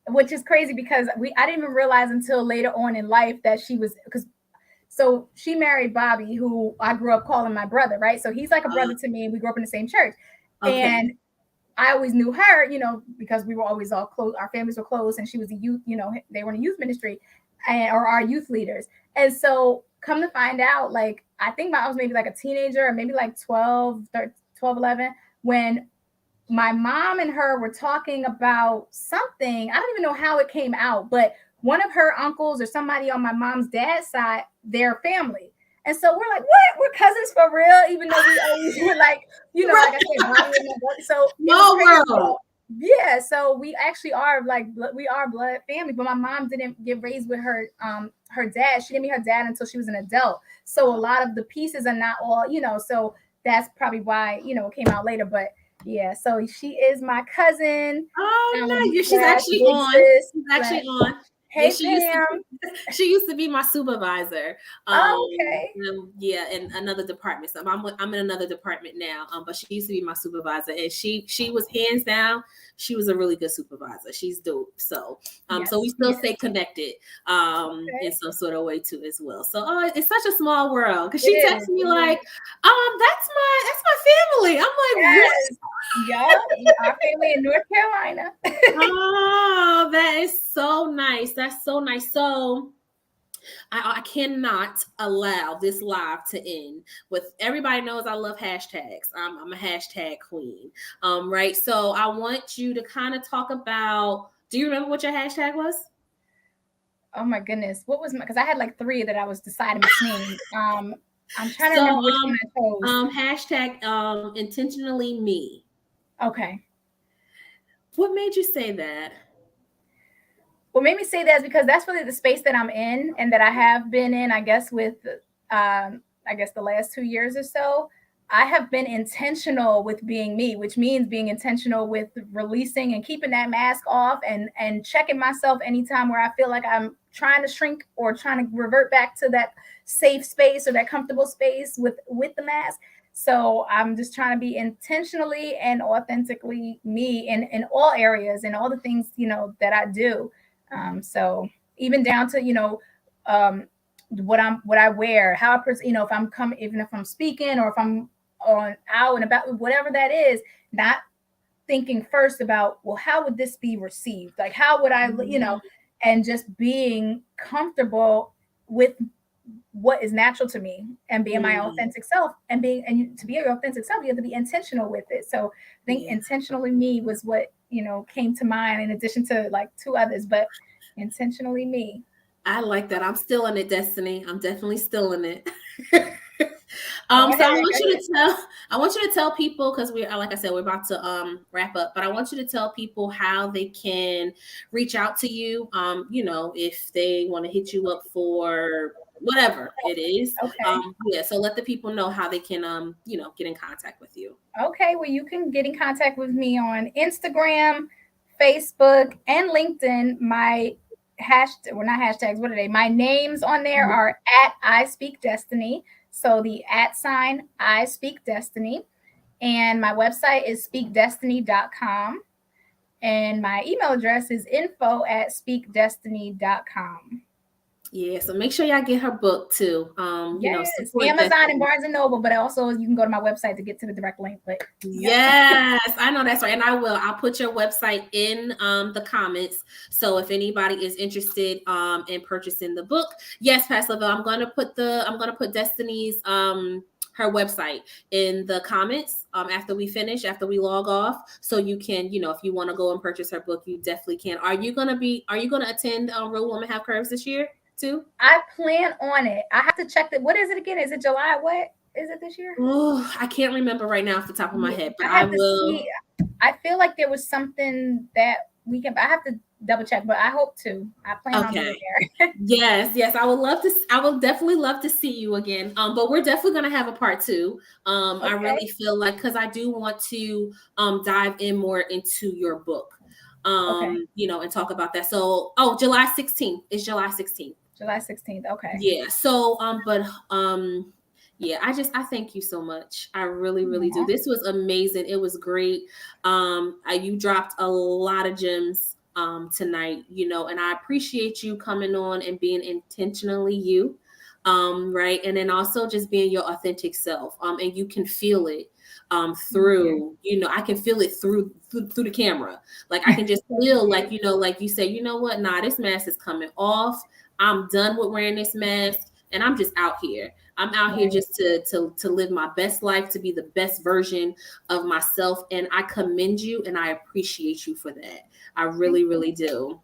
Which is crazy because I didn't even realize until later on in life that she was, because so she married Bobby, who I grew up calling my brother, right? So he's like a brother to me. We grew up in the same church. Okay. And I always knew her, because we were always all close. Our families were close, and she was a youth, they were in a youth ministry, or our youth leaders. And so come to find out, like, I think I was maybe like a teenager, or maybe like 12, 13, 12, 11, when my mom and her were talking about something. I don't even know how it came out, but one of her uncles or somebody on my mom's dad's side, their family. And so we're like, what? We're cousins for real? Even though we always were like, like I said, Bobby and my brother. So it was crazy. World. Yeah, so we actually are like, we are blood family, but my mom didn't get raised with her dad. She didn't meet her dad until she was an adult. So a lot of the pieces are not all, so that's probably why, it came out later. But yeah, so she is my cousin. Oh no, she's actually big on. sis, She's actually on. Hey, she Pam. she used to be my supervisor. Okay. Yeah, in another department. So I'm in another department now. But she used to be my supervisor, and she was hands down. She was a really good supervisor. She's dope. So Yes, so we still stay connected in some sort of way too as well. So it's such a small world, because she texted me like, that's my family. I'm like, yes. Yup, our family in North Carolina. Oh, that is so nice. That's so nice. So I cannot allow this live to end with, everybody knows I love hashtags. I'm a hashtag queen. Right. So I want you to kind of talk about, do you remember what your hashtag was? Oh my goodness. What was because I had like 3 that I was deciding between. I'm trying to remember which one I chose. Hashtag intentionally me. Okay. What made you say that? What made me say that is because that's really the space that I'm in and that I have been in, I guess, with I guess the last 2 years or so. I have been intentional with being me, which means being intentional with releasing and keeping that mask off, and checking myself anytime where I feel like I'm trying to shrink or trying to revert back to that safe space or that comfortable space with the mask. So I'm just trying to be intentionally and authentically me in all areas and all the things, that I do. So even down to, what I wear, how if I'm coming, even if I'm speaking or if I'm on out and about, whatever that is, not thinking first about, well, how would this be received? Like, how would I, and just being comfortable with what is natural to me and being my authentic self, and to be your authentic self, you have to be intentional with it. So I think intentionally me was what, came to mind, in addition to like 2 others, but intentionally me. I like that. I'm still in it, Destiny. I'm definitely still in it. So I want you to tell people, because we are, like I said, we're about to wrap up, but I want you to tell people how they can reach out to you. If they want to hit you up for whatever it is. Okay. So let the people know how they can get in contact with you. Okay, well, you can get in contact with me on Instagram, Facebook, and LinkedIn. My not hashtags, what are they? My names on there are at I Speak Destiny. So the @ I Speak Destiny. And my website is speakdestiny.com. And my email address is info@speakdestiny.com. Yeah, so make sure y'all get her book too. Yes, support Amazon Destiny. and Barnes and Noble, but also you can go to my website to get to the direct link. But yes, I know that's right, and I will. I'll put your website in the comments. So if anybody is interested in purchasing the book, yes, Pastor Lavelle, I'm gonna put Destiny's her website in the comments after we log off, so you can, if you want to go and purchase her book, you definitely can. Are you gonna attend Real Women Have Curves this year too? I plan on it. I have to check that. What is it again? Is it July? What is it this year? Oh, I can't remember right now off the top of my head, but I will. See. I feel like there was something that weekend. I have to double check, but I hope to. I plan on being Okay. there. Yes, I would love to. I would definitely love to see you again. But we're definitely gonna have a part two. I Okay. really feel like because I do want to dive in more into your book, Okay. and talk about that. So, oh, July 16th is July 16th. July 16th. Okay. Yeah. So, yeah, I thank you so much. I really, really do. Yeah. This was amazing. It was great. You dropped a lot of gems tonight, and I appreciate you coming on and being intentionally you. Right. And then also just being your authentic self. And you can feel it Thank you. through, I can feel it through the camera. Like I can just Thank feel you. like, like you say, you know what? Nah, this mask is coming off. I'm done with wearing this mask and I'm just out here. I'm out here Right. just to live my best life, to be the best version of myself. And I commend you and I appreciate you for that. I Thank really, you. really do.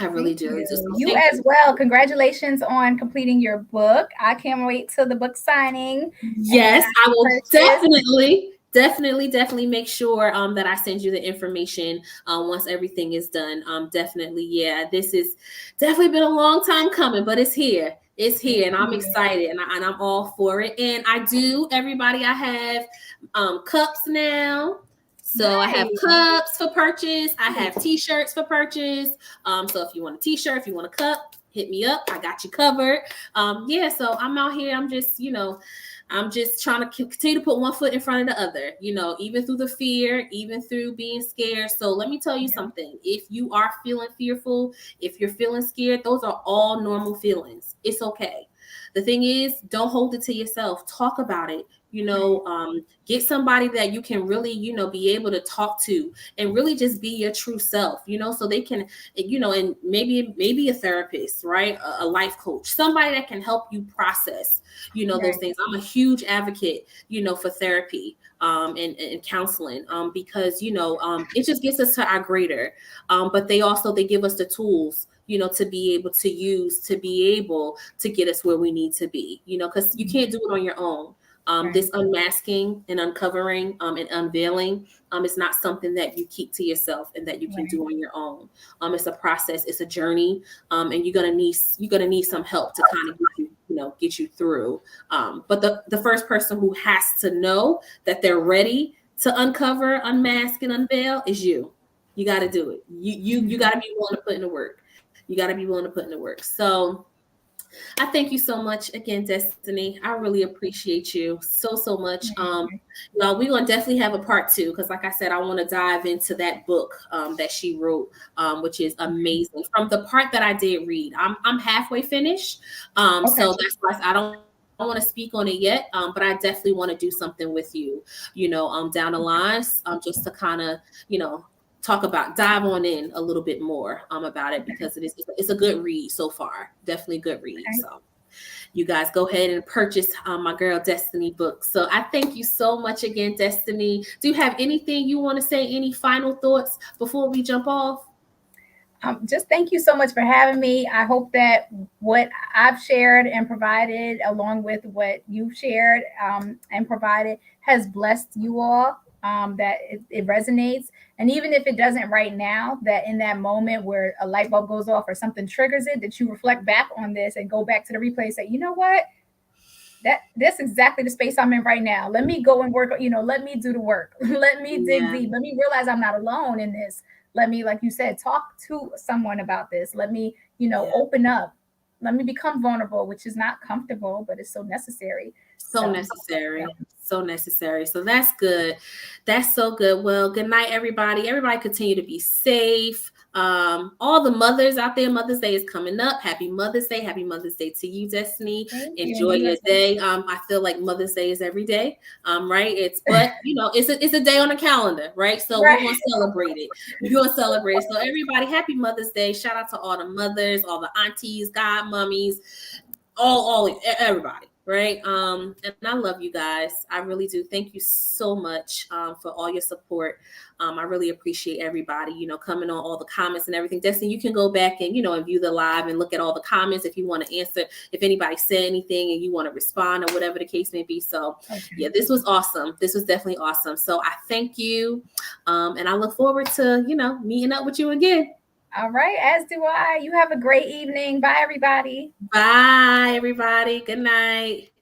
I really Thank do. So you. You thank as you. well. Congratulations on completing your book. I can't wait till the book signing and Yes, I will purchase. definitely make sure that I send you the information once everything is done. Definitely, yeah. This is definitely been a long time coming, but it's here. It's It's here, and I'm here. excited, and I'm all for it. And I do, everybody. I have cups now. So I have Nice. cups for purchase. I have t-shirts for purchase. So if you want a t-shirt, if you want a cup, hit me up. I got you covered. Yeah, so I'm out here. I'm just, I'm just trying to continue to put one foot in front of the other, even through the fear, even through being scared. So let me tell you Yeah. something. If you are feeling fearful, if you're feeling scared, those are all normal feelings. It's okay. The thing is, don't hold it to yourself. Talk about it. Right. Get somebody that you can really, be able to talk to and really just be your true self, so they can, and maybe a therapist, right? A life coach, somebody that can help you process, those Right. things. I'm a huge advocate, for therapy and counseling because, it just gets us to our greater. But they give us the tools, to be able to use, to be able to get us where we need to be, because you can't do it on your own. Right. This unmasking and uncovering and unveiling is not something that you keep to yourself and that you can Right. do on your own. It's a process, it's a journey, and you're gonna need some help to kind of get you through. But the first person who has to know that they're ready to uncover, unmask, and unveil is you. You got to do it. You got to be willing to put in the work. You got to be willing to put in the work. So I thank you so much again, Destiny. I really appreciate you so much. We're gonna definitely have a part two because, like I said, I want to dive into that book that she wrote, which is amazing. From the part that I did read, I'm halfway finished, Okay. so that's why I don't want to speak on it yet. But I definitely want to do something with you, down the line, just to kind of, talk about dive on in a little bit more about it Okay. because it's a good read so far. Definitely a good read. Okay. So you guys go ahead and purchase my girl Destiny book. So I thank you so much again, Destiny. Do you have anything you want to say? Any final thoughts before we jump off? Just thank you so much for having me. I hope that what I've shared and provided, along with what you've shared and provided, has blessed you all. That it resonates, and even if it doesn't right now, that in that moment where a light bulb goes off or something triggers it, that you reflect back on this and go back to the replay and say, you know what, that that's exactly the space I'm in right now. Let me go and work, let me do the work. Let me dig Yeah, deep. Let me realize I'm not alone in this. Let me, like you said, talk to someone about this. Let me, yeah. open up. Let me become vulnerable, which is not comfortable, but it's so necessary. So So, necessary. So necessary. So that's good. That's so good. Well, good night, everybody. Everybody continue to be safe. All the mothers out there, Mother's Day is coming up. Happy Mother's Day. Happy Mother's Day to you, Destiny. thank you. And Enjoy you your as day. I feel like Mother's Day is every day. Right. But it's a day on the calendar, right? So well. we're Right. gonna celebrate it. We're gonna celebrate it. So everybody, happy Mother's Day. Shout out to all the mothers, all the aunties, godmummies, all everybody, right? And I love you guys. I really do. Thank you so much for all your support. I really appreciate everybody, coming on all the comments and everything. Destiny, you can go back and and view the live and look at all the comments if you want to answer, if anybody said anything and you want to respond or whatever the case may be. So yeah, Okay. this was awesome. This was definitely awesome. So I thank you, and I look forward to meeting up with you again. All right, as do I. You have a great evening. Bye, everybody. Bye, everybody. Good night.